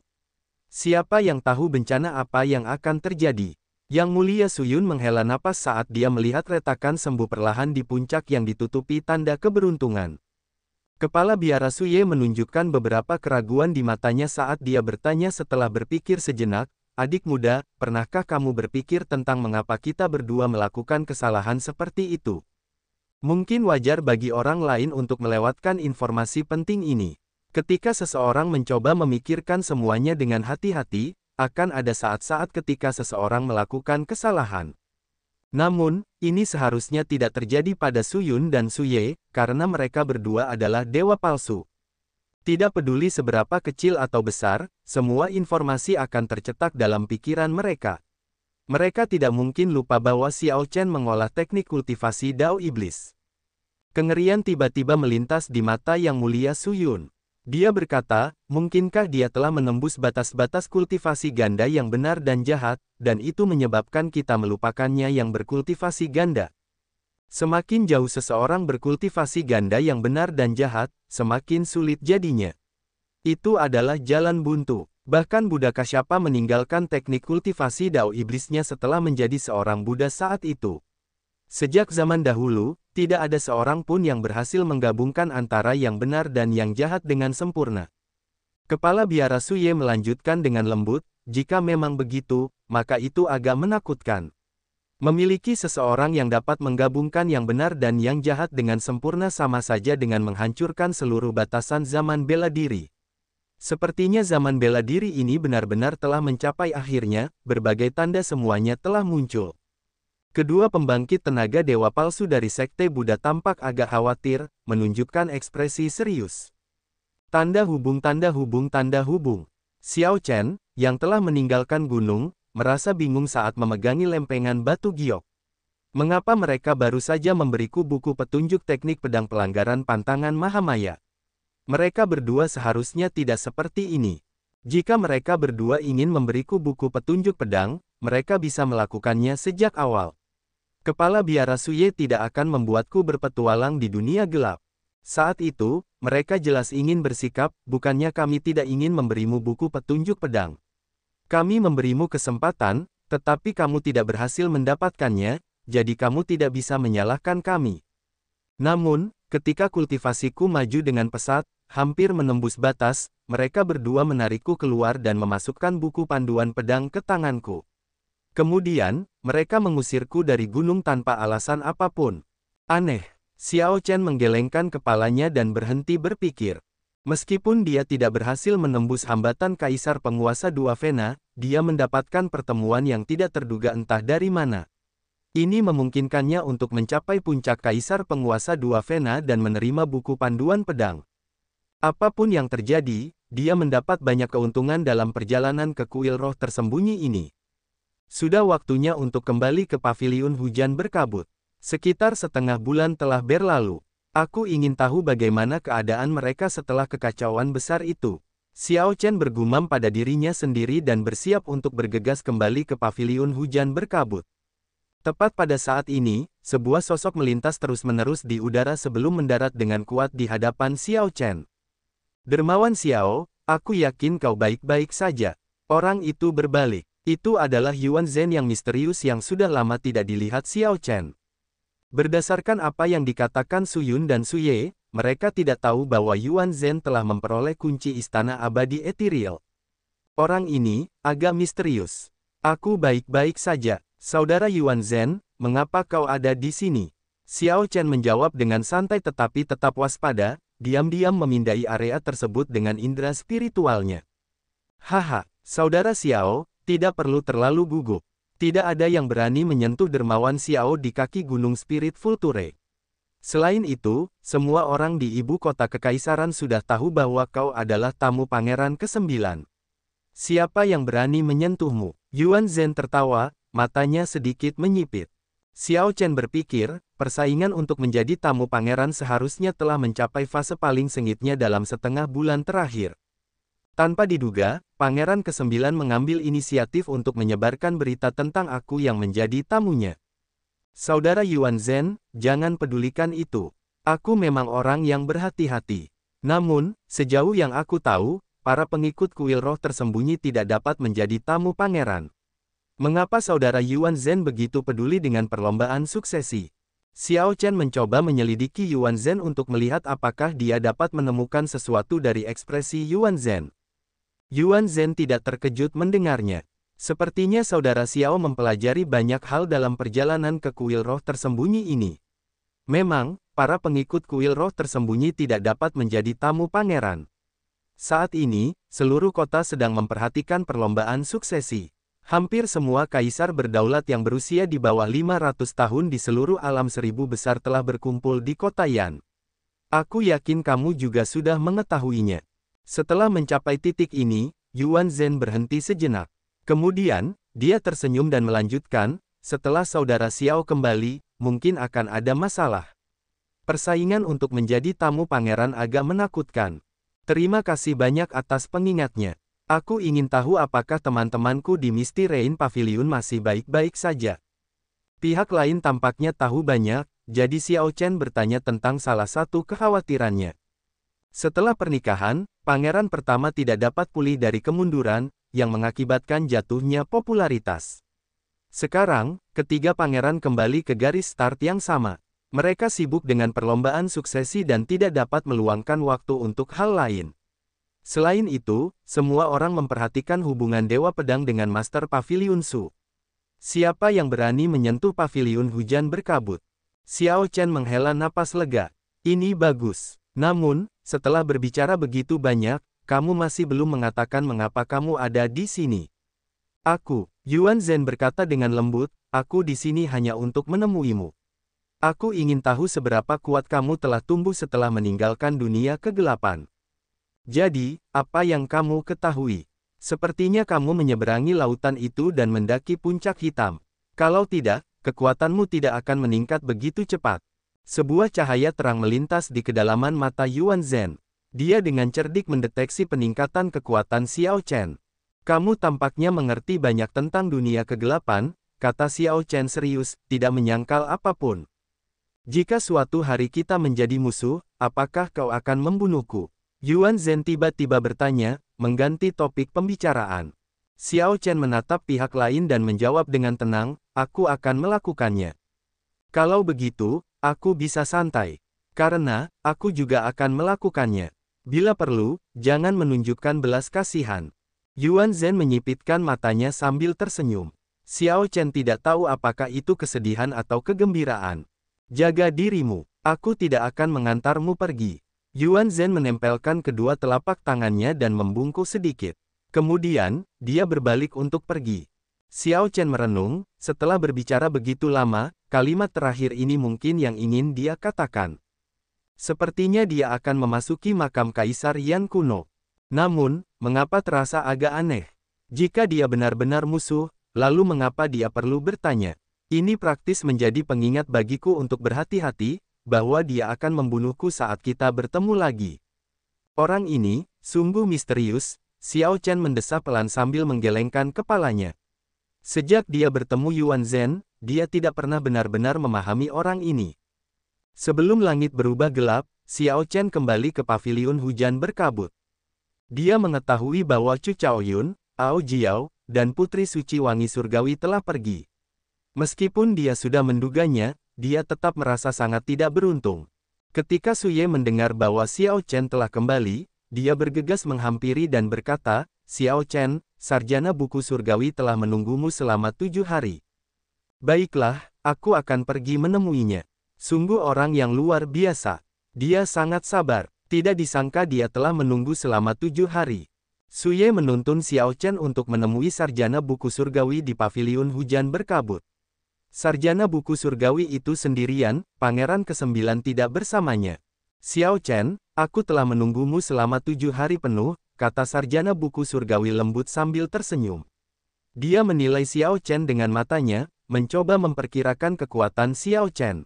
Siapa yang tahu bencana apa yang akan terjadi? Yang Mulia Suyun menghela napas saat dia melihat retakan sembuh perlahan di puncak yang ditutupi tanda keberuntungan. Kepala biara Suye menunjukkan beberapa keraguan di matanya saat dia bertanya setelah berpikir sejenak, "Adik muda, pernahkah kamu berpikir tentang mengapa kita berdua melakukan kesalahan seperti itu? Mungkin wajar bagi orang lain untuk melewatkan informasi penting ini. Ketika seseorang mencoba memikirkan semuanya dengan hati-hati, akan ada saat-saat ketika seseorang melakukan kesalahan. Namun, ini seharusnya tidak terjadi pada Suyun dan Suye, karena mereka berdua adalah dewa palsu. Tidak peduli seberapa kecil atau besar, semua informasi akan tercetak dalam pikiran mereka. Mereka tidak mungkin lupa bahwa Xiao Chen mengolah teknik kultivasi Dao Iblis. Kengerian tiba-tiba melintas di mata Yang Mulia Suyun. Dia berkata, "Mungkinkah dia telah menembus batas-batas kultivasi ganda yang benar dan jahat, dan itu menyebabkan kita melupakannya yang berkultivasi ganda?" Semakin jauh seseorang berkultivasi ganda yang benar dan jahat, semakin sulit jadinya. Itu adalah jalan buntu. Bahkan Buddha Kasyapa meninggalkan teknik kultivasi Dao Iblisnya setelah menjadi seorang Buddha saat itu. Sejak zaman dahulu, tidak ada seorang pun yang berhasil menggabungkan antara yang benar dan yang jahat dengan sempurna. Kepala biara Suye melanjutkan dengan lembut, "Jika memang begitu, maka itu agak menakutkan. Memiliki seseorang yang dapat menggabungkan yang benar dan yang jahat dengan sempurna sama saja dengan menghancurkan seluruh batasan zaman bela diri. Sepertinya zaman bela diri ini benar-benar telah mencapai akhirnya, berbagai tanda semuanya telah muncul." Kedua pembangkit tenaga dewa palsu dari Sekte Buddha tampak agak khawatir, menunjukkan ekspresi serius. Tanda hubung, tanda hubung, tanda hubung. Xiao Chen, yang telah meninggalkan gunung, merasa bingung saat memegangi lempengan batu giok. Mengapa mereka baru saja memberiku buku petunjuk teknik pedang pelanggaran pantangan Mahamaya? Mereka berdua seharusnya tidak seperti ini. Jika mereka berdua ingin memberiku buku petunjuk pedang, mereka bisa melakukannya sejak awal. Kepala biara Suye tidak akan membuatku berpetualang di dunia gelap. Saat itu, mereka jelas ingin bersikap, "Bukannya kami tidak ingin memberimu buku petunjuk pedang. Kami memberimu kesempatan, tetapi kamu tidak berhasil mendapatkannya, jadi kamu tidak bisa menyalahkan kami. Namun, ketika kultivasiku maju dengan pesat, hampir menembus batas, mereka berdua menarikku keluar dan memasukkan buku panduan pedang ke tanganku. Kemudian, mereka mengusirku dari gunung tanpa alasan apapun. Aneh. Xiao Chen menggelengkan kepalanya dan berhenti berpikir. Meskipun dia tidak berhasil menembus hambatan Kaisar Penguasa Dua Vena, dia mendapatkan pertemuan yang tidak terduga entah dari mana. Ini memungkinkannya untuk mencapai puncak Kaisar Penguasa Dua Vena dan menerima buku panduan pedang. Apapun yang terjadi, dia mendapat banyak keuntungan dalam perjalanan ke kuil roh tersembunyi ini. Sudah waktunya untuk kembali ke paviliun hujan berkabut. Sekitar setengah bulan telah berlalu. Aku ingin tahu bagaimana keadaan mereka setelah kekacauan besar itu. Xiao Chen bergumam pada dirinya sendiri dan bersiap untuk bergegas kembali ke paviliun hujan berkabut. Tepat pada saat ini, sebuah sosok melintas terus-menerus di udara sebelum mendarat dengan kuat di hadapan Xiao Chen. Dermawan Xiao, aku yakin kau baik-baik saja. Orang itu berbalik. Itu adalah Yuan Zhen yang misterius yang sudah lama tidak dilihat Xiao Chen. Berdasarkan apa yang dikatakan Su Yun dan Su Ye, mereka tidak tahu bahwa Yuan Zhen telah memperoleh kunci istana abadi ethereal. Orang ini agak misterius. Aku baik-baik saja. Saudara Yuan Zhen, mengapa kau ada di sini? Xiao Chen menjawab dengan santai tetapi tetap waspada, diam-diam memindai area tersebut dengan indera spiritualnya. Haha, Saudara Xiao, tidak perlu terlalu gugup. Tidak ada yang berani menyentuh dermawan Xiao di kaki Gunung Spirit Vulture. Selain itu, semua orang di ibu kota kekaisaran sudah tahu bahwa kau adalah tamu pangeran ke-9. Siapa yang berani menyentuhmu? Yuan Zhen tertawa, matanya sedikit menyipit. Xiao Chen berpikir, persaingan untuk menjadi tamu pangeran seharusnya telah mencapai fase paling sengitnya dalam setengah bulan terakhir. Tanpa diduga, Pangeran ke-9 mengambil inisiatif untuk menyebarkan berita tentang aku yang menjadi tamunya. Saudara Yuan Zhen, jangan pedulikan itu. Aku memang orang yang berhati-hati. Namun, sejauh yang aku tahu, para pengikut kuil roh tersembunyi tidak dapat menjadi tamu pangeran. Mengapa Saudara Yuan Zhen begitu peduli dengan perlombaan suksesi? Xiao Chen mencoba menyelidiki Yuan Zhen untuk melihat apakah dia dapat menemukan sesuatu dari ekspresi Yuan Zhen. Yuan Zhen tidak terkejut mendengarnya. Sepertinya Saudara Xiao mempelajari banyak hal dalam perjalanan ke kuil roh tersembunyi ini. Memang, para pengikut kuil roh tersembunyi tidak dapat menjadi tamu pangeran. Saat ini, seluruh kota sedang memperhatikan perlombaan suksesi. Hampir semua kaisar berdaulat yang berusia di bawah 500 tahun di seluruh alam seribu besar telah berkumpul di kota Yan. Aku yakin kamu juga sudah mengetahuinya. Setelah mencapai titik ini, Yuan Zhen berhenti sejenak. Kemudian, dia tersenyum dan melanjutkan, setelah Saudara Xiao kembali, mungkin akan ada masalah. Persaingan untuk menjadi tamu pangeran agak menakutkan. Terima kasih banyak atas pengingatnya. Aku ingin tahu apakah teman-temanku di Misty Rain Pavilion masih baik-baik saja. Pihak lain tampaknya tahu banyak, jadi Xiao Chen bertanya tentang salah satu kekhawatirannya. Setelah pernikahan, pangeran pertama tidak dapat pulih dari kemunduran, yang mengakibatkan jatuhnya popularitas. Sekarang, ketiga pangeran kembali ke garis start yang sama. Mereka sibuk dengan perlombaan suksesi dan tidak dapat meluangkan waktu untuk hal lain. Selain itu, semua orang memperhatikan hubungan Dewa Pedang dengan Master Pavilion Su. Siapa yang berani menyentuh paviliun hujan berkabut? Xiao Chen menghela napas lega. Ini bagus. Namun, setelah berbicara begitu banyak, kamu masih belum mengatakan mengapa kamu ada di sini. Aku, Yuan Zhen berkata dengan lembut, aku di sini hanya untuk menemuimu. Aku ingin tahu seberapa kuat kamu telah tumbuh setelah meninggalkan dunia kegelapan. Jadi, apa yang kamu ketahui? Sepertinya kamu menyeberangi lautan itu dan mendaki puncak hitam. Kalau tidak, kekuatanmu tidak akan meningkat begitu cepat. Sebuah cahaya terang melintas di kedalaman mata Yuan Zhen. Dia dengan cerdik mendeteksi peningkatan kekuatan Xiao Chen. Kamu tampaknya mengerti banyak tentang dunia kegelapan, kata Xiao Chen serius, tidak menyangkal apapun. Jika suatu hari kita menjadi musuh, apakah kau akan membunuhku? Yuan Zhen tiba-tiba bertanya, mengganti topik pembicaraan. Xiao Chen menatap pihak lain dan menjawab dengan tenang, aku akan melakukannya. Kalau begitu, aku bisa santai. Karena, aku juga akan melakukannya. Bila perlu, jangan menunjukkan belas kasihan. Yuan Zhen menyipitkan matanya sambil tersenyum. Xiao Chen tidak tahu apakah itu kesedihan atau kegembiraan. Jaga dirimu, aku tidak akan mengantarmu pergi. Yuan Zhen menempelkan kedua telapak tangannya dan membungkuk sedikit. Kemudian, dia berbalik untuk pergi. Xiao Chen merenung, setelah berbicara begitu lama, kalimat terakhir ini mungkin yang ingin dia katakan. Sepertinya dia akan memasuki makam Kaisar Yan kuno. Namun, mengapa terasa agak aneh? Jika dia benar-benar musuh, lalu mengapa dia perlu bertanya? Ini praktis menjadi pengingat bagiku untuk berhati-hati, bahwa dia akan membunuhku saat kita bertemu lagi. Orang ini, sungguh misterius, Xiao Chen mendesah pelan sambil menggelengkan kepalanya. Sejak dia bertemu Yuan Zhen, dia tidak pernah benar-benar memahami orang ini. Sebelum langit berubah gelap, Xiao Chen kembali ke paviliun hujan berkabut. Dia mengetahui bahwa Chu Chaoyun, Ao Jiao, dan Putri Suci Wangi Surgawi telah pergi. Meskipun dia sudah menduganya, dia tetap merasa sangat tidak beruntung. Ketika Suye mendengar bahwa Xiao Chen telah kembali, dia bergegas menghampiri dan berkata, Xiao Chen, sarjana buku surgawi telah menunggumu selama 7 hari. Baiklah, aku akan pergi menemuinya. Sungguh orang yang luar biasa. Dia sangat sabar. Tidak disangka dia telah menunggu selama 7 hari. Suye menuntun Xiao Chen untuk menemui sarjana buku surgawi di paviliun hujan berkabut. Sarjana buku surgawi itu sendirian, pangeran ke-9 tidak bersamanya. Xiao Chen, aku telah menunggumu selama 7 hari penuh, kata sarjana buku surgawi lembut sambil tersenyum. Dia menilai Xiao Chen dengan matanya, mencoba memperkirakan kekuatan Xiao Chen.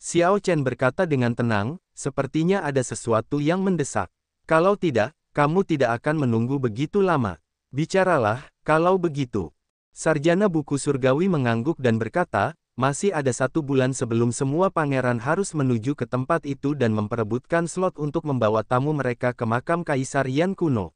Xiao Chen berkata dengan tenang, sepertinya ada sesuatu yang mendesak. Kalau tidak, kamu tidak akan menunggu begitu lama. Bicaralah, kalau begitu. Sarjana buku surgawi mengangguk dan berkata, masih ada 1 bulan sebelum semua pangeran harus menuju ke tempat itu dan memperebutkan slot untuk membawa tamu mereka ke makam Kaisar Yan kuno.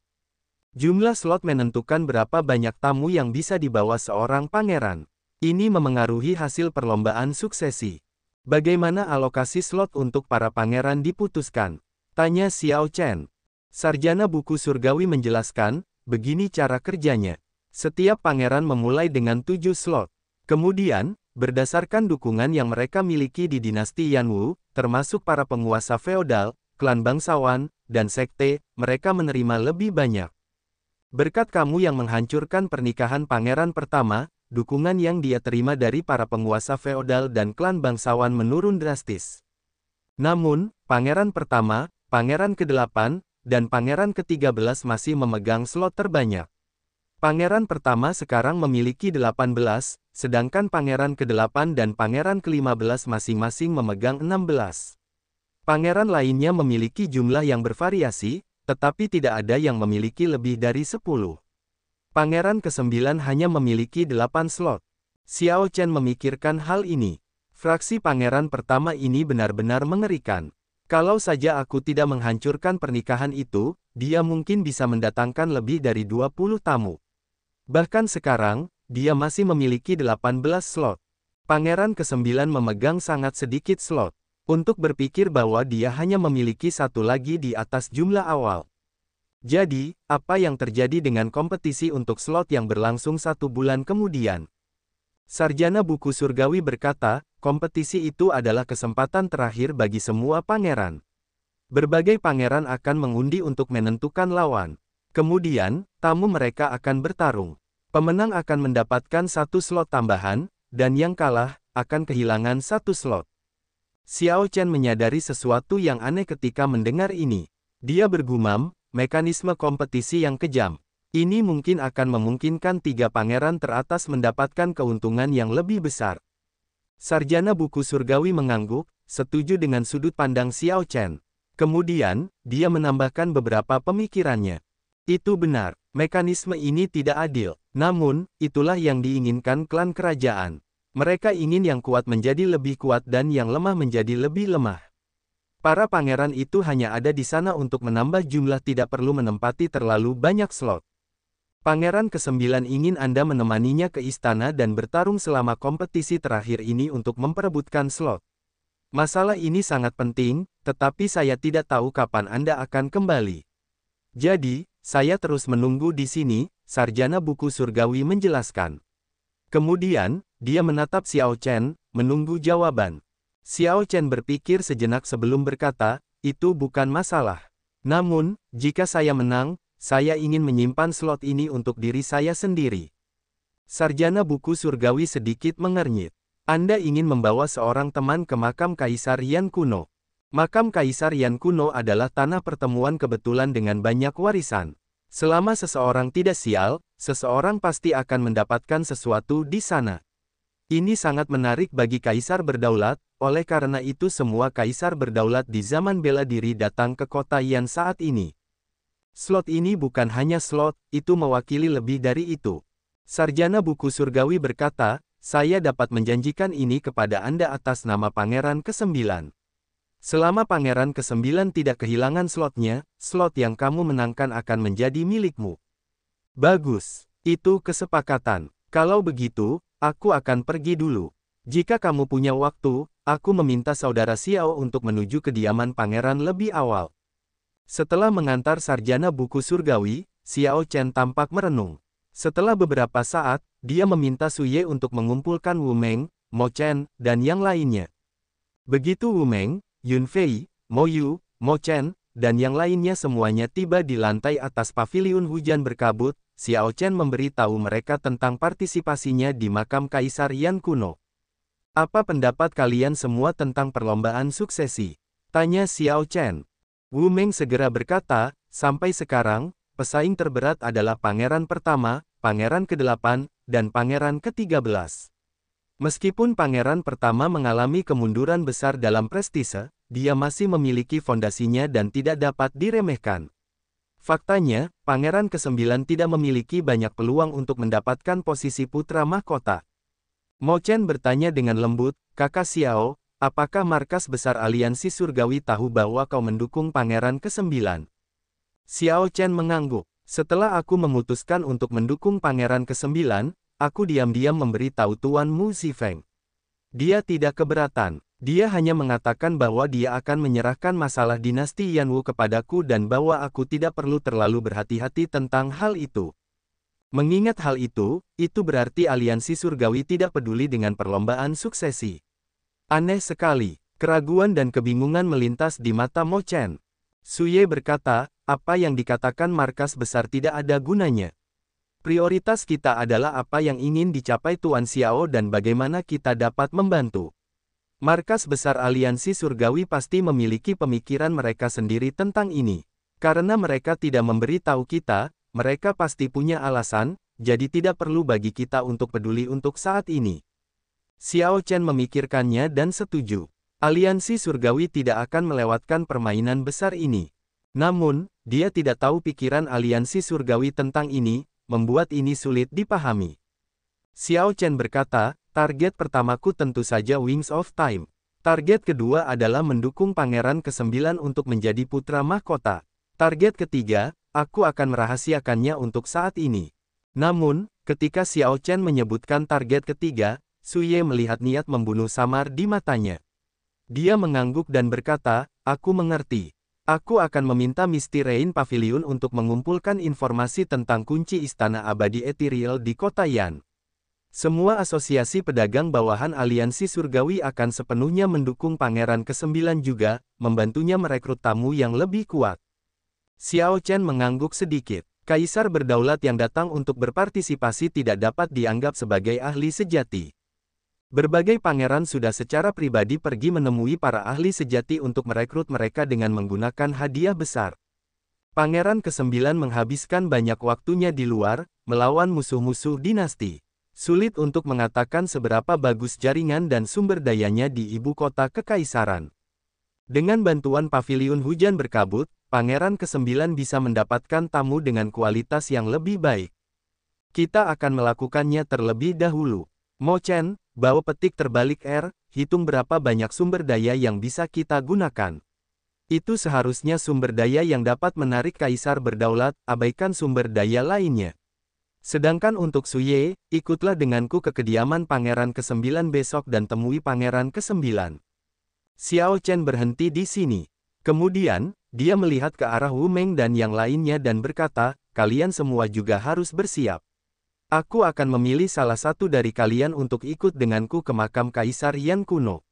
Jumlah slot menentukan berapa banyak tamu yang bisa dibawa seorang pangeran. Ini memengaruhi hasil perlombaan suksesi. Bagaimana alokasi slot untuk para pangeran diputuskan? Tanya Xiao Chen. Sarjana buku surgawi menjelaskan, begini cara kerjanya. Setiap pangeran memulai dengan 7 slot. Kemudian, berdasarkan dukungan yang mereka miliki di dinasti Yanwu, termasuk para penguasa feodal, klan bangsawan, dan sekte, mereka menerima lebih banyak. Berkat kamu yang menghancurkan pernikahan pangeran pertama, dukungan yang dia terima dari para penguasa feodal dan klan bangsawan menurun drastis. Namun, pangeran pertama, pangeran ke-8, dan pangeran ke-13 masih memegang slot terbanyak. Pangeran pertama sekarang memiliki 18, sedangkan pangeran ke-8 dan pangeran ke-15 masing-masing memegang 16. Pangeran lainnya memiliki jumlah yang bervariasi, tetapi tidak ada yang memiliki lebih dari 10. Pangeran ke-9 hanya memiliki 8 slot. Xiao Chen memikirkan hal ini. Fraksi pangeran pertama ini benar-benar mengerikan. Kalau saja aku tidak menghancurkan pernikahan itu, dia mungkin bisa mendatangkan lebih dari 20 tamu. Bahkan sekarang, dia masih memiliki 18 slot. Pangeran ke-9 memegang sangat sedikit slot. Untuk berpikir bahwa dia hanya memiliki 1 lagi di atas jumlah awal. Jadi, apa yang terjadi dengan kompetisi untuk slot yang berlangsung 1 bulan kemudian? Sarjana buku surgawi berkata, kompetisi itu adalah kesempatan terakhir bagi semua pangeran. Berbagai pangeran akan mengundi untuk menentukan lawan. Kemudian, tamu mereka akan bertarung. Pemenang akan mendapatkan 1 slot tambahan, dan yang kalah, akan kehilangan 1 slot. Xiao Chen menyadari sesuatu yang aneh ketika mendengar ini. Dia bergumam, mekanisme kompetisi yang kejam. Ini mungkin akan memungkinkan 3 pangeran teratas mendapatkan keuntungan yang lebih besar. Sarjana buku surgawi mengangguk, setuju dengan sudut pandang Xiao Chen. Kemudian, dia menambahkan beberapa pemikirannya. Itu benar, mekanisme ini tidak adil. Namun, itulah yang diinginkan klan kerajaan. Mereka ingin yang kuat menjadi lebih kuat dan yang lemah menjadi lebih lemah. Para pangeran itu hanya ada di sana untuk menambah jumlah, tidak perlu menempati terlalu banyak slot. Pangeran ke-9 ingin Anda menemaninya ke istana dan bertarung selama kompetisi terakhir ini untuk memperebutkan slot. Masalah ini sangat penting, tetapi saya tidak tahu kapan Anda akan kembali. Jadi, saya terus menunggu di sini, sarjana buku surgawi menjelaskan. Kemudian, dia menatap Xiao Chen, menunggu jawaban. Xiao Chen berpikir sejenak sebelum berkata, itu bukan masalah. Namun, jika saya menang, saya ingin menyimpan slot ini untuk diri saya sendiri. Sarjana buku surgawi sedikit mengernyit. Anda ingin membawa seorang teman ke makam Kaisar Yan kuno. Makam Kaisar Yan kuno adalah tanah pertemuan kebetulan dengan banyak warisan. Selama seseorang tidak sial, seseorang pasti akan mendapatkan sesuatu di sana. Ini sangat menarik bagi kaisar berdaulat, oleh karena itu semua kaisar berdaulat di zaman bela diri datang ke kota Yan saat ini. Slot ini bukan hanya slot, itu mewakili lebih dari itu. Sarjana buku surgawi berkata, saya dapat menjanjikan ini kepada Anda atas nama Pangeran ke-9. Selama Pangeran ke-9 tidak kehilangan slotnya, slot yang kamu menangkan akan menjadi milikmu. Bagus, itu kesepakatan. Kalau begitu, aku akan pergi dulu. Jika kamu punya waktu, aku meminta saudara Xiao untuk menuju kediaman Pangeran lebih awal. Setelah mengantar sarjana buku surgawi, Xiao Chen tampak merenung. Setelah beberapa saat, dia meminta Su Ye untuk mengumpulkan Wu Meng, Mo Chen, dan yang lainnya. Begitu Wu Meng, Yun Fei, Mo Yu, Mo Chen, dan yang lainnya semuanya tiba di lantai atas paviliun hujan berkabut, Xiao Chen memberitahu mereka tentang partisipasinya di makam Kaisar Yan kuno. Apa pendapat kalian semua tentang perlombaan suksesi? Tanya Xiao Chen. Wu Meng segera berkata, sampai sekarang, pesaing terberat adalah Pangeran pertama, Pangeran ke-8, dan Pangeran ke-13. Meskipun Pangeran pertama mengalami kemunduran besar dalam prestise, dia masih memiliki fondasinya dan tidak dapat diremehkan. Faktanya, Pangeran ke-9 tidak memiliki banyak peluang untuk mendapatkan posisi putra mahkota. Mo Chen bertanya dengan lembut, Kakak Xiao, apakah markas besar aliansi surgawi tahu bahwa kau mendukung Pangeran ke-9? Xiao Chen mengangguk. Setelah aku memutuskan untuk mendukung Pangeran ke-9, aku diam-diam memberitahu Tuan Mu Zifeng. Dia tidak keberatan. Dia hanya mengatakan bahwa dia akan menyerahkan masalah dinasti Yanwu kepadaku dan bahwa aku tidak perlu terlalu berhati-hati tentang hal itu. Mengingat hal itu berarti aliansi surgawi tidak peduli dengan perlombaan suksesi. Aneh sekali. Keraguan dan kebingungan melintas di mata Mo Chen. Su Ye berkata, apa yang dikatakan markas besar tidak ada gunanya. Prioritas kita adalah apa yang ingin dicapai Tuan Xiao dan bagaimana kita dapat membantu. Markas besar aliansi surgawi pasti memiliki pemikiran mereka sendiri tentang ini. Karena mereka tidak memberitahu kita, mereka pasti punya alasan, jadi tidak perlu bagi kita untuk peduli untuk saat ini. Xiao Chen memikirkannya dan setuju. Aliansi surgawi tidak akan melewatkan permainan besar ini. Namun, dia tidak tahu pikiran aliansi surgawi tentang ini, membuat ini sulit dipahami. Xiao Chen berkata, target pertamaku tentu saja Wings of Time. Target kedua adalah mendukung Pangeran ke-9 untuk menjadi putra mahkota. Target ketiga, aku akan merahasiakannya untuk saat ini. Namun, ketika Xiao Chen menyebutkan target ketiga, Su Ye melihat niat membunuh samar di matanya. Dia mengangguk dan berkata, aku mengerti. Aku akan meminta Misty Rain Pavilion untuk mengumpulkan informasi tentang kunci Istana Abadi Ethereal di kota Yan. Semua asosiasi pedagang bawahan aliansi surgawi akan sepenuhnya mendukung Pangeran ke-9 juga, membantunya merekrut tamu yang lebih kuat. Xiao Chen mengangguk sedikit. Kaisar berdaulat yang datang untuk berpartisipasi tidak dapat dianggap sebagai ahli sejati. Berbagai pangeran sudah secara pribadi pergi menemui para ahli sejati untuk merekrut mereka dengan menggunakan hadiah besar. Pangeran ke-9 menghabiskan banyak waktunya di luar, melawan musuh-musuh dinasti. Sulit untuk mengatakan seberapa bagus jaringan dan sumber dayanya di ibu kota kekaisaran. Dengan bantuan paviliun hujan berkabut, Pangeran ke-9 bisa mendapatkan tamu dengan kualitas yang lebih baik. Kita akan melakukannya terlebih dahulu. Mo Chen, bawa petik terbalik R, hitung berapa banyak sumber daya yang bisa kita gunakan. Itu seharusnya sumber daya yang dapat menarik kaisar berdaulat, abaikan sumber daya lainnya. Sedangkan untuk Su Ye, ikutlah denganku ke kediaman Pangeran ke-9 besok dan temui Pangeran ke-9. Xiao Chen berhenti di sini. Kemudian, dia melihat ke arah Wu Meng dan yang lainnya dan berkata, kalian semua juga harus bersiap. Aku akan memilih salah satu dari kalian untuk ikut denganku ke makam Kaisar Yan kuno.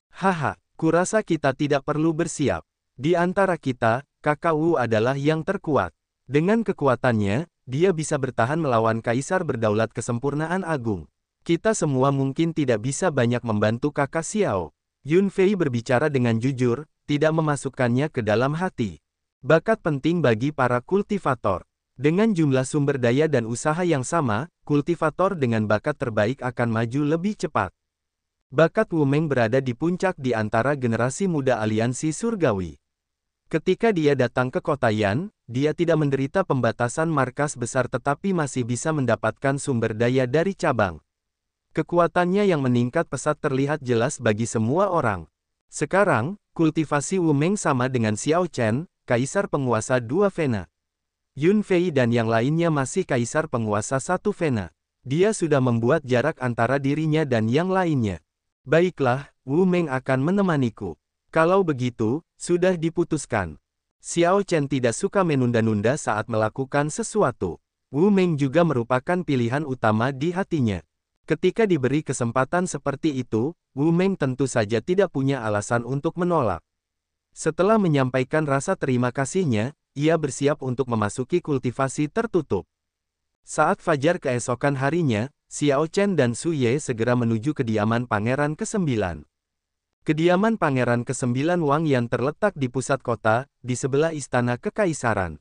Haha, kurasa kita tidak perlu bersiap. Di antara kita, Kakak Wu adalah yang terkuat. Dengan kekuatannya, dia bisa bertahan melawan Kaisar berdaulat kesempurnaan agung. Kita semua mungkin tidak bisa banyak membantu kakak Xiao. Yun Fei berbicara dengan jujur, tidak memasukkannya ke dalam hati. Bakat penting bagi para kultivator. Dengan jumlah sumber daya dan usaha yang sama, kultivator dengan bakat terbaik akan maju lebih cepat. Bakat Wu Meng berada di puncak di antara generasi muda aliansi surgawi. Ketika dia datang ke kota Yan, dia tidak menderita pembatasan markas besar tetapi masih bisa mendapatkan sumber daya dari cabang. Kekuatannya yang meningkat pesat terlihat jelas bagi semua orang. Sekarang, kultivasi Wu Meng sama dengan Xiao Chen, kaisar penguasa 2 Vena. Yun Fei dan yang lainnya masih kaisar penguasa 1 Vena. Dia sudah membuat jarak antara dirinya dan yang lainnya. Baiklah, Wu Meng akan menemaniku. Kalau begitu, sudah diputuskan. Xiao Chen tidak suka menunda-nunda saat melakukan sesuatu. Wu Meng juga merupakan pilihan utama di hatinya. Ketika diberi kesempatan seperti itu, Wu Meng tentu saja tidak punya alasan untuk menolak. Setelah menyampaikan rasa terima kasihnya, ia bersiap untuk memasuki kultivasi tertutup. Saat fajar keesokan harinya, Xiao Chen dan Su Ye segera menuju kediaman Pangeran ke-9. Kediaman Pangeran ke-9 Wang Yan terletak di pusat kota, di sebelah istana kekaisaran.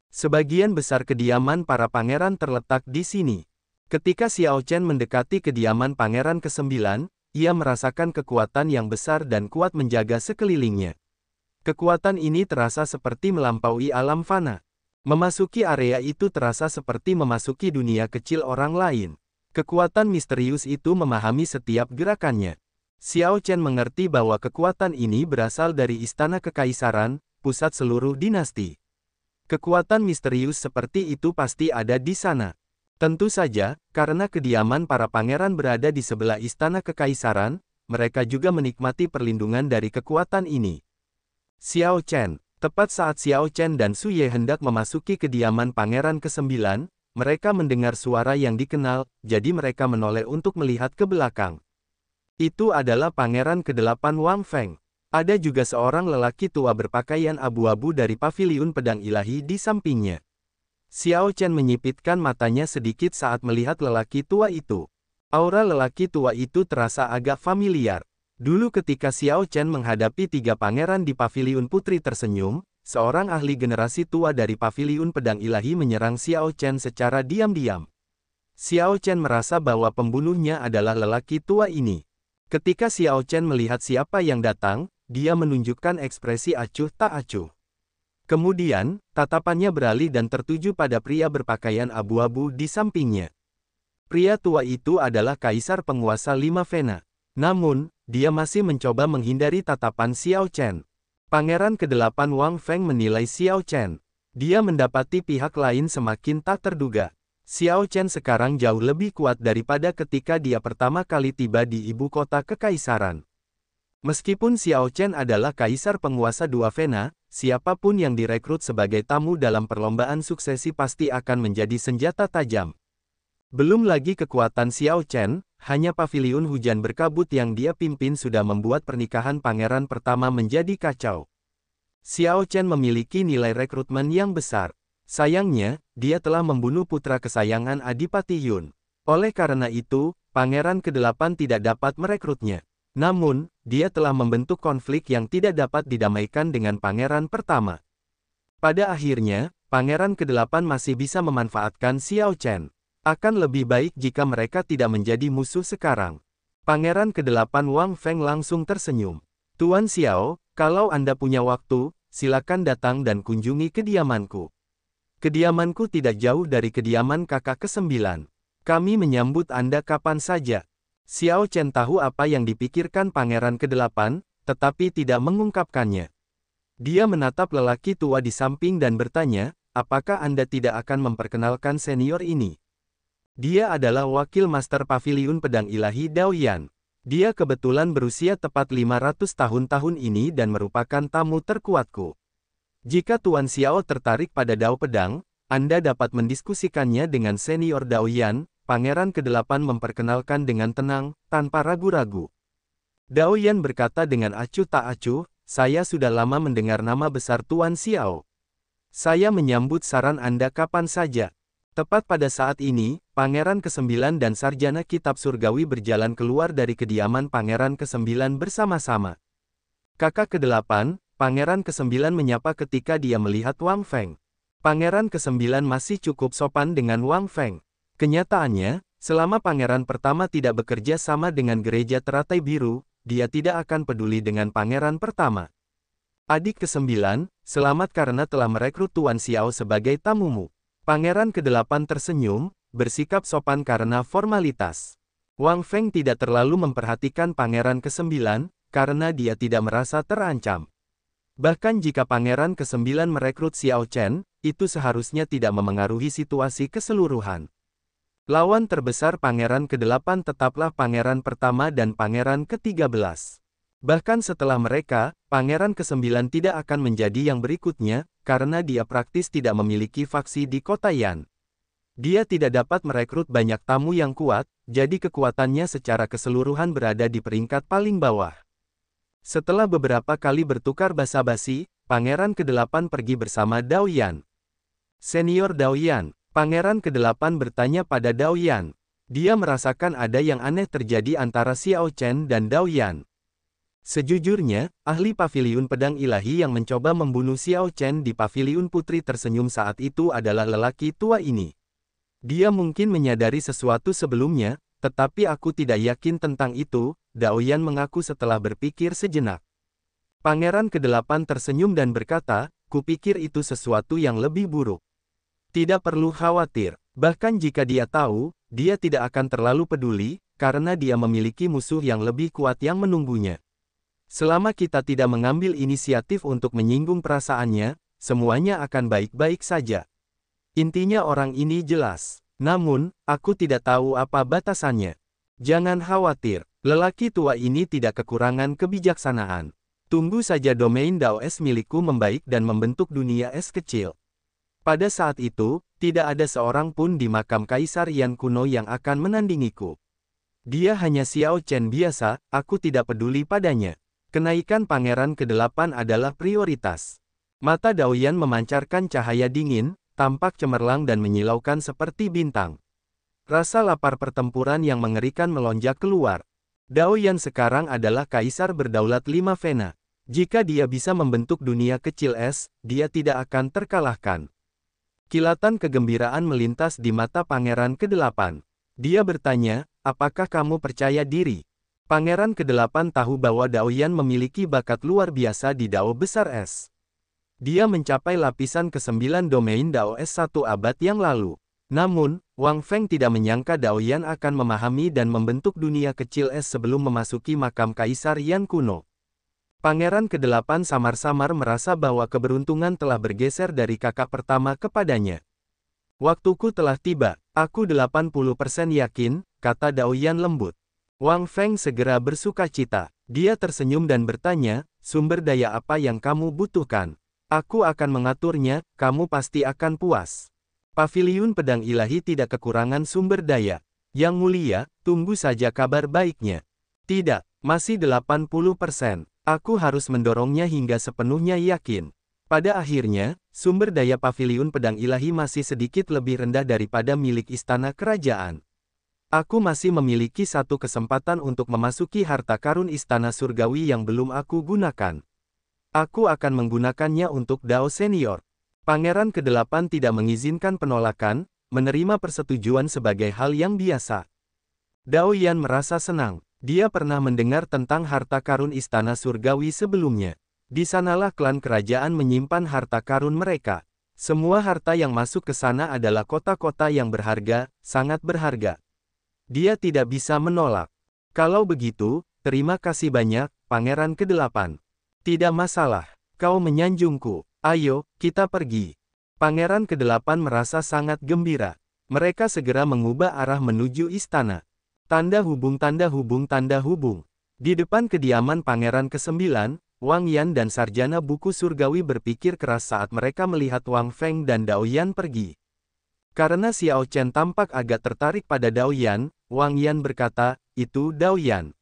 Sebagian besar kediaman para pangeran terletak di sini. Ketika Xiao Chen mendekati kediaman Pangeran ke-9, ia merasakan kekuatan yang besar dan kuat menjaga sekelilingnya. Kekuatan ini terasa seperti melampaui alam fana. Memasuki area itu terasa seperti memasuki dunia kecil orang lain. Kekuatan misterius itu memahami setiap gerakannya. Xiao Chen mengerti bahwa kekuatan ini berasal dari istana kekaisaran, pusat seluruh dinasti. Kekuatan misterius seperti itu pasti ada di sana. Tentu saja, karena kediaman para pangeran berada di sebelah istana kekaisaran, mereka juga menikmati perlindungan dari kekuatan ini. Xiao Chen, tepat saat Xiao Chen dan Su Ye hendak memasuki kediaman pangeran ke-9, mereka mendengar suara yang dikenal, jadi mereka menoleh untuk melihat ke belakang. Itu adalah pangeran ke-8 Wang Feng. Ada juga seorang lelaki tua berpakaian abu-abu dari paviliun pedang ilahi di sampingnya. Xiao Chen menyipitkan matanya sedikit saat melihat lelaki tua itu. Aura lelaki tua itu terasa agak familiar. Dulu ketika Xiao Chen menghadapi 3 pangeran di paviliun putri tersenyum, seorang ahli generasi tua dari paviliun pedang ilahi menyerang Xiao Chen secara diam-diam. Xiao Chen merasa bahwa pembunuhnya adalah lelaki tua ini. Ketika Xiao Chen melihat siapa yang datang, dia menunjukkan ekspresi acuh tak acuh. Kemudian, tatapannya beralih dan tertuju pada pria berpakaian abu-abu di sampingnya. Pria tua itu adalah kaisar penguasa 5 Vena. Namun, dia masih mencoba menghindari tatapan Xiao Chen. Pangeran ke-8 Wang Feng menilai Xiao Chen. Dia mendapati pihak lain semakin tak terduga. Xiao Chen sekarang jauh lebih kuat daripada ketika dia pertama kali tiba di ibu kota kekaisaran. Meskipun Xiao Chen adalah kaisar penguasa 2 Vena, siapapun yang direkrut sebagai tamu dalam perlombaan suksesi pasti akan menjadi senjata tajam. Belum lagi kekuatan Xiao Chen, hanya paviliun hujan berkabut yang dia pimpin sudah membuat pernikahan pangeran pertama menjadi kacau. Xiao Chen memiliki nilai rekrutmen yang besar. Sayangnya, dia telah membunuh putra kesayangan Adipati Yun. Oleh karena itu, pangeran ke-8 tidak dapat merekrutnya. Namun, dia telah membentuk konflik yang tidak dapat didamaikan dengan pangeran pertama. Pada akhirnya, pangeran ke-8 masih bisa memanfaatkan Xiao Chen. Akan lebih baik jika mereka tidak menjadi musuh sekarang. Pangeran ke-8 Wang Feng langsung tersenyum. Tuan Xiao, kalau Anda punya waktu, silakan datang dan kunjungi kediamanku. Kediamanku tidak jauh dari kediaman kakak ke-9. Kami menyambut Anda kapan saja. Xiao Chen tahu apa yang dipikirkan pangeran ke-8, tetapi tidak mengungkapkannya. Dia menatap lelaki tua di samping dan bertanya, apakah Anda tidak akan memperkenalkan senior ini? Dia adalah wakil master paviliun pedang ilahi Dao Yan. Dia kebetulan berusia tepat 500 tahun ini dan merupakan tamu terkuatku. Jika Tuan Xiao tertarik pada Dao Pedang, Anda dapat mendiskusikannya dengan senior Dao Yan. Pangeran ke-8 memperkenalkan dengan tenang, tanpa ragu-ragu. Dao Yan berkata dengan acuh tak acuh, saya sudah lama mendengar nama besar Tuan Xiao. Saya menyambut saran Anda kapan saja. Tepat pada saat ini, Pangeran ke-9 dan Sarjana Kitab Surgawi berjalan keluar dari kediaman Pangeran ke-9 bersama-sama. Kakak ke-8, Pangeran ke-9 menyapa ketika dia melihat Wang Feng. Pangeran ke-9 masih cukup sopan dengan Wang Feng. Kenyataannya, selama pangeran pertama tidak bekerja sama dengan gereja teratai biru, dia tidak akan peduli dengan pangeran pertama. Adik ke-9, selamat karena telah merekrut Tuan Xiao sebagai tamumu. Pangeran ke-8 tersenyum, bersikap sopan karena formalitas. Wang Feng tidak terlalu memperhatikan pangeran ke-9, karena dia tidak merasa terancam. Bahkan jika pangeran ke-9 merekrut Xiao Chen, itu seharusnya tidak memengaruhi situasi keseluruhan. Lawan terbesar pangeran ke-8 tetaplah pangeran pertama dan pangeran ke-13. Bahkan setelah mereka, pangeran ke-9 tidak akan menjadi yang berikutnya, karena dia praktis tidak memiliki faksi di kota Yan. Dia tidak dapat merekrut banyak tamu yang kuat, jadi kekuatannya secara keseluruhan berada di peringkat paling bawah. Setelah beberapa kali bertukar basa-basi, pangeran ke-8 pergi bersama Dao Yan. Senior Dao Yan. Pangeran ke-8 bertanya pada Dao Yan. Dia merasakan ada yang aneh terjadi antara Xiao Chen dan Dao Yan. Sejujurnya, ahli paviliun pedang ilahi yang mencoba membunuh Xiao Chen di paviliun putri tersenyum saat itu adalah lelaki tua ini. Dia mungkin menyadari sesuatu sebelumnya, tetapi aku tidak yakin tentang itu, Dao Yan mengaku setelah berpikir sejenak. Pangeran ke-8 tersenyum dan berkata, kupikir itu sesuatu yang lebih buruk. Tidak perlu khawatir, bahkan jika dia tahu, dia tidak akan terlalu peduli, karena dia memiliki musuh yang lebih kuat yang menunggunya. Selama kita tidak mengambil inisiatif untuk menyinggung perasaannya, semuanya akan baik-baik saja. Intinya orang ini jelas. Namun, aku tidak tahu apa batasannya. Jangan khawatir, lelaki tua ini tidak kekurangan kebijaksanaan. Tunggu saja domain Dao Es milikku membaik dan membentuk dunia es kecil. Pada saat itu, tidak ada seorang pun di makam Kaisar Yan kuno yang akan menandingiku. Dia hanya Xiao Chen biasa, aku tidak peduli padanya. Kenaikan pangeran ke-8 adalah prioritas. Mata Dao Yan memancarkan cahaya dingin, tampak cemerlang dan menyilaukan seperti bintang. Rasa lapar pertempuran yang mengerikan melonjak keluar. Dao Yan sekarang adalah Kaisar berdaulat 5 Vena. Jika dia bisa membentuk dunia kecil es, dia tidak akan terkalahkan. Kilatan kegembiraan melintas di mata Pangeran ke-8. Dia bertanya, apakah kamu percaya diri? Pangeran ke-8 tahu bahwa Dao Yan memiliki bakat luar biasa di Dao Besar Es. Dia mencapai lapisan ke-9 domain Dao Es 1 abad yang lalu. Namun, Wang Feng tidak menyangka Dao Yan akan memahami dan membentuk dunia kecil es sebelum memasuki makam Kaisar Yan kuno. Pangeran ke-8 samar-samar merasa bahwa keberuntungan telah bergeser dari kakak pertama kepadanya. Waktuku telah tiba, aku 80% yakin, kata Dao Yan lembut. Wang Feng segera bersukacita. Dia tersenyum dan bertanya, sumber daya apa yang kamu butuhkan? Aku akan mengaturnya, kamu pasti akan puas. Paviliun pedang ilahi tidak kekurangan sumber daya. Yang mulia, tunggu saja kabar baiknya. Tidak, masih 80%. Aku harus mendorongnya hingga sepenuhnya yakin. Pada akhirnya, sumber daya paviliun pedang ilahi masih sedikit lebih rendah daripada milik istana kerajaan. Aku masih memiliki satu kesempatan untuk memasuki harta karun istana surgawi yang belum aku gunakan. Aku akan menggunakannya untuk Dao Senior. Pangeran ke-8 tidak mengizinkan penolakan, menerima persetujuan sebagai hal yang biasa. Dao Yan merasa senang. Dia pernah mendengar tentang harta karun istana surgawi sebelumnya. Di sanalah klan kerajaan menyimpan harta karun mereka. Semua harta yang masuk ke sana adalah kota-kota yang berharga, sangat berharga. Dia tidak bisa menolak. Kalau begitu, terima kasih banyak, Pangeran ke-8. Tidak masalah, kau menyanjungku. Ayo, kita pergi. Pangeran ke-8 merasa sangat gembira. Mereka segera mengubah arah menuju istana. Tanda hubung tanda hubung tanda hubung. Di depan kediaman Pangeran ke-9, Wang Yan dan sarjana buku surgawi berpikir keras saat mereka melihat Wang Feng dan Dao Yan pergi. Karena Xiao Chen tampak agak tertarik pada Dao Yan, Wang Yan berkata, "Itu Dao Yan.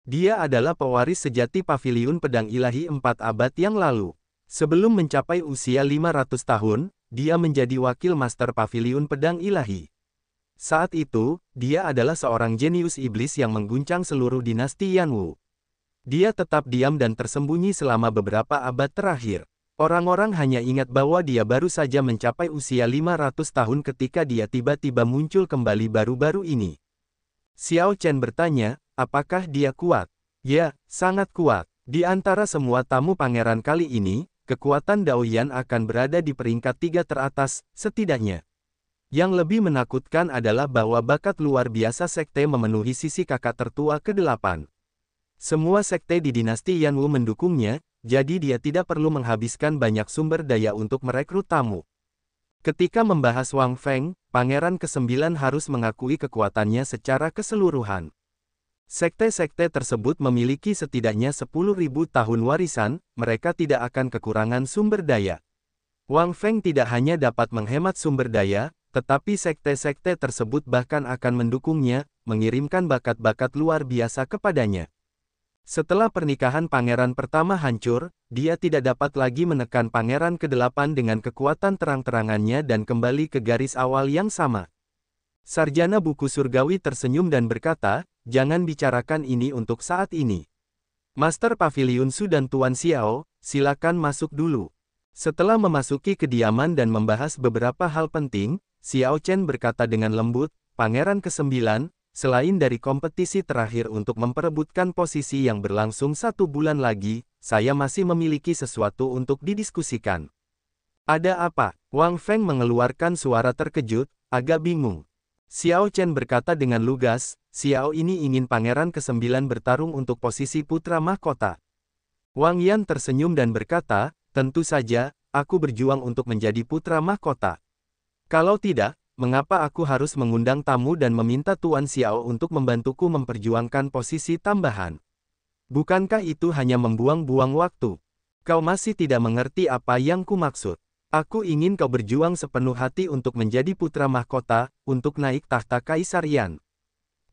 Dia adalah pewaris sejati Paviliun Pedang Ilahi 4 abad yang lalu. Sebelum mencapai usia 500 tahun, dia menjadi wakil Master Paviliun Pedang Ilahi. Saat itu, dia adalah seorang jenius iblis yang mengguncang seluruh dinasti Yanwu. Dia tetap diam dan tersembunyi selama beberapa abad terakhir. Orang-orang hanya ingat bahwa dia baru saja mencapai usia 500 tahun ketika dia tiba-tiba muncul kembali baru-baru ini." Xiao Chen bertanya, "Apakah dia kuat?" "Ya, sangat kuat. Di antara semua tamu pangeran kali ini, kekuatan Dao Yan akan berada di peringkat 3 teratas, setidaknya. Yang lebih menakutkan adalah bahwa bakat luar biasa sekte memenuhi sisi kakak tertua ke-8. Semua sekte di dinasti Yanwu mendukungnya, jadi dia tidak perlu menghabiskan banyak sumber daya untuk merekrut tamu." Ketika membahas Wang Feng, Pangeran ke-9 harus mengakui kekuatannya secara keseluruhan. Sekte-sekte tersebut memiliki setidaknya 10.000 tahun warisan, mereka tidak akan kekurangan sumber daya. Wang Feng tidak hanya dapat menghemat sumber daya, tetapi sekte-sekte tersebut bahkan akan mendukungnya, mengirimkan bakat-bakat luar biasa kepadanya. Setelah pernikahan pangeran pertama hancur, dia tidak dapat lagi menekan pangeran ke-8 dengan kekuatan terang-terangannya dan kembali ke garis awal yang sama. Sarjana buku surgawi tersenyum dan berkata, "Jangan bicarakan ini untuk saat ini. Master Paviliun Su dan Tuan Xiao, silakan masuk dulu." Setelah memasuki kediaman dan membahas beberapa hal penting, Xiao Chen berkata dengan lembut, "Pangeran ke-9, selain dari kompetisi terakhir untuk memperebutkan posisi yang berlangsung 1 bulan lagi, saya masih memiliki sesuatu untuk didiskusikan." "Ada apa?" Wang Feng mengeluarkan suara terkejut, agak bingung. Xiao Chen berkata dengan lugas, "Xiao ini ingin Pangeran ke-9 bertarung untuk posisi putra mahkota." Wang Yan tersenyum dan berkata, "Tentu saja, aku berjuang untuk menjadi putra mahkota. Kalau tidak, mengapa aku harus mengundang tamu dan meminta Tuan Xiao untuk membantuku memperjuangkan posisi tambahan? Bukankah itu hanya membuang-buang waktu? Kau masih tidak mengerti apa yang kumaksud. Aku ingin kau berjuang sepenuh hati untuk menjadi putra mahkota, untuk naik tahta Kaisar Yan.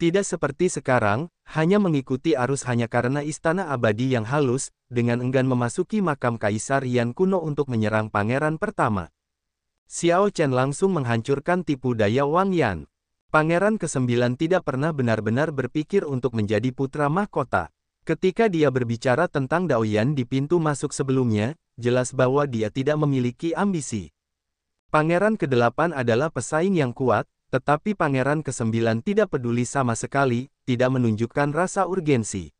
Tidak seperti sekarang, hanya mengikuti arus hanya karena istana abadi yang halus, dengan enggan memasuki makam Kaisar Yan kuno untuk menyerang pangeran pertama." Xiao Chen langsung menghancurkan tipu daya Wang Yan. Pangeran ke-9 tidak pernah benar-benar berpikir untuk menjadi putra mahkota. Ketika dia berbicara tentang Dao Yan di pintu masuk sebelumnya, jelas bahwa dia tidak memiliki ambisi. Pangeran ke-8 adalah pesaing yang kuat, tetapi Pangeran ke-9 tidak peduli sama sekali, tidak menunjukkan rasa urgensi.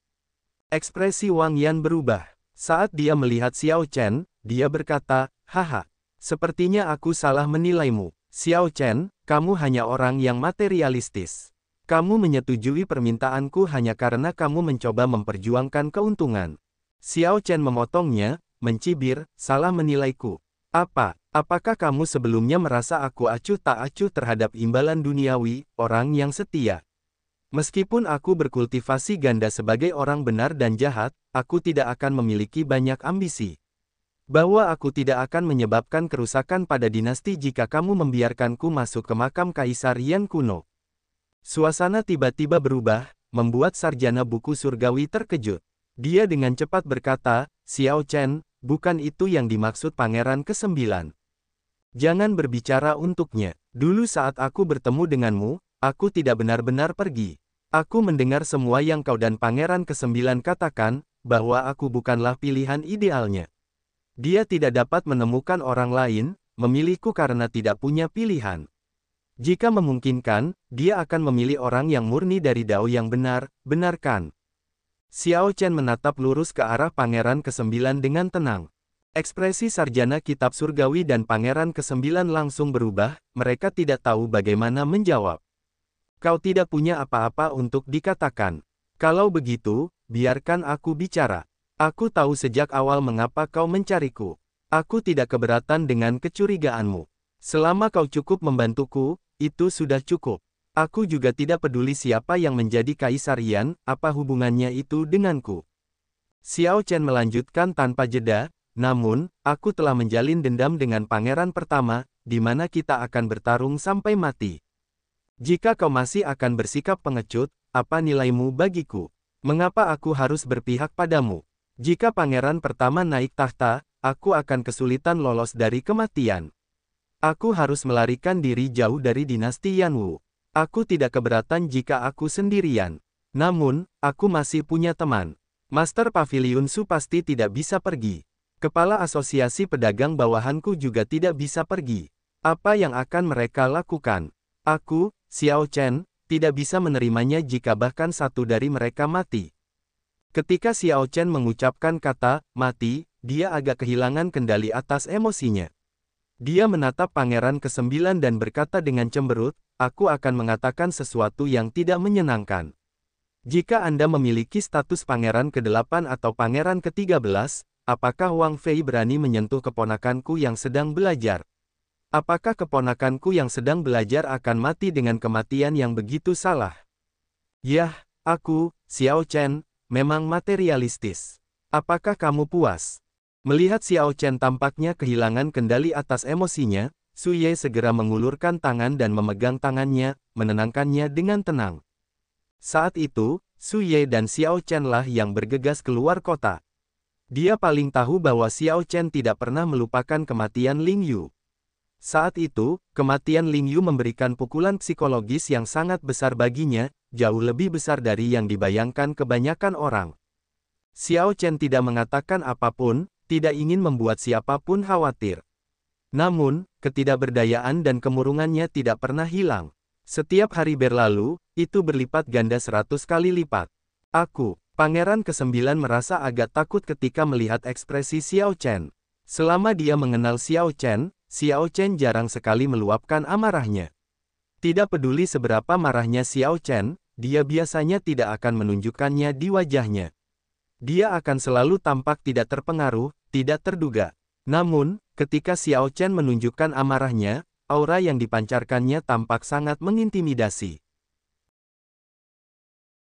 Ekspresi Wang Yan berubah. Saat dia melihat Xiao Chen, dia berkata, "Haha. Sepertinya aku salah menilaimu. Xiao Chen, kamu hanya orang yang materialistis. Kamu menyetujui permintaanku hanya karena kamu mencoba memperjuangkan keuntungan." Xiao Chen memotongnya, mencibir, "Salah menilaiku. Apakah kamu sebelumnya merasa aku acuh tak acuh terhadap imbalan duniawi, orang yang setia? Meskipun aku berkultivasi ganda sebagai orang benar dan jahat, aku tidak akan memiliki banyak ambisi. Bahwa aku tidak akan menyebabkan kerusakan pada dinasti jika kamu membiarkanku masuk ke makam Kaisar Yan kuno." Suasana tiba-tiba berubah, membuat sarjana buku surgawi terkejut. Dia dengan cepat berkata, "Xiao Chen, bukan itu yang dimaksud Pangeran ke-9. Jangan berbicara untuknya. Dulu saat aku bertemu denganmu, aku tidak benar-benar pergi. Aku mendengar semua yang kau dan Pangeran ke-9 katakan, bahwa aku bukanlah pilihan idealnya. Dia tidak dapat menemukan orang lain, memilihku karena tidak punya pilihan. Jika memungkinkan, dia akan memilih orang yang murni dari Dao yang benar, benarkan?" Xiao Chen menatap lurus ke arah Pangeran ke-9 dengan tenang. Ekspresi sarjana kitab surgawi dan Pangeran ke-9 langsung berubah, mereka tidak tahu bagaimana menjawab. "Kau tidak punya apa-apa untuk dikatakan. Kalau begitu, biarkan aku bicara. Aku tahu sejak awal mengapa kau mencariku. Aku tidak keberatan dengan kecurigaanmu. Selama kau cukup membantuku, itu sudah cukup. Aku juga tidak peduli siapa yang menjadi kaisar Yan, apa hubungannya itu denganku. Xiao Chen melanjutkan tanpa jeda, namun, aku telah menjalin dendam dengan pangeran pertama, di mana kita akan bertarung sampai mati. Jika kau masih akan bersikap pengecut, apa nilaimu bagiku? Mengapa aku harus berpihak padamu? Jika pangeran pertama naik tahta, aku akan kesulitan lolos dari kematian. Aku harus melarikan diri jauh dari dinasti Yanwu. Aku tidak keberatan jika aku sendirian. Namun, aku masih punya teman. Master Pavilion Su pasti tidak bisa pergi. Kepala asosiasi pedagang bawahanku juga tidak bisa pergi. Apa yang akan mereka lakukan? Aku, Xiao Chen, tidak bisa menerimanya jika bahkan satu dari mereka mati. Ketika Xiao Chen mengucapkan kata mati, dia agak kehilangan kendali atas emosinya. Dia menatap pangeran ke-9 dan berkata dengan cemberut, aku akan mengatakan sesuatu yang tidak menyenangkan. Jika Anda memiliki status pangeran ke-8 atau pangeran ke-13, apakah Wang Fei berani menyentuh keponakanku yang sedang belajar? Apakah keponakanku yang sedang belajar akan mati dengan kematian yang begitu salah? Yah, aku, Xiao Chen, memang materialistis. Apakah kamu puas? Melihat Xiao Chen tampaknya kehilangan kendali atas emosinya, Su Ye segera mengulurkan tangan dan memegang tangannya, menenangkannya dengan tenang. Saat itu, Su Ye dan Xiao Chen lah yang bergegas keluar kota. Dia paling tahu bahwa Xiao Chen tidak pernah melupakan kematian Ling Yu. Saat itu, kematian Ling Yu memberikan pukulan psikologis yang sangat besar baginya, jauh lebih besar dari yang dibayangkan kebanyakan orang. Xiao Chen tidak mengatakan apapun, tidak ingin membuat siapapun khawatir. Namun, ketidakberdayaan dan kemurungannya tidak pernah hilang. Setiap hari berlalu, itu berlipat ganda 100 kali lipat. Aku, pangeran ke-9 merasa agak takut ketika melihat ekspresi Xiao Chen. Selama dia mengenal Xiao Chen jarang sekali meluapkan amarahnya. Tidak peduli seberapa marahnya Xiao Chen, dia biasanya tidak akan menunjukkannya di wajahnya. Dia akan selalu tampak tidak terpengaruh, tidak terduga. Namun, ketika Xiao Chen menunjukkan amarahnya, aura yang dipancarkannya tampak sangat mengintimidasi.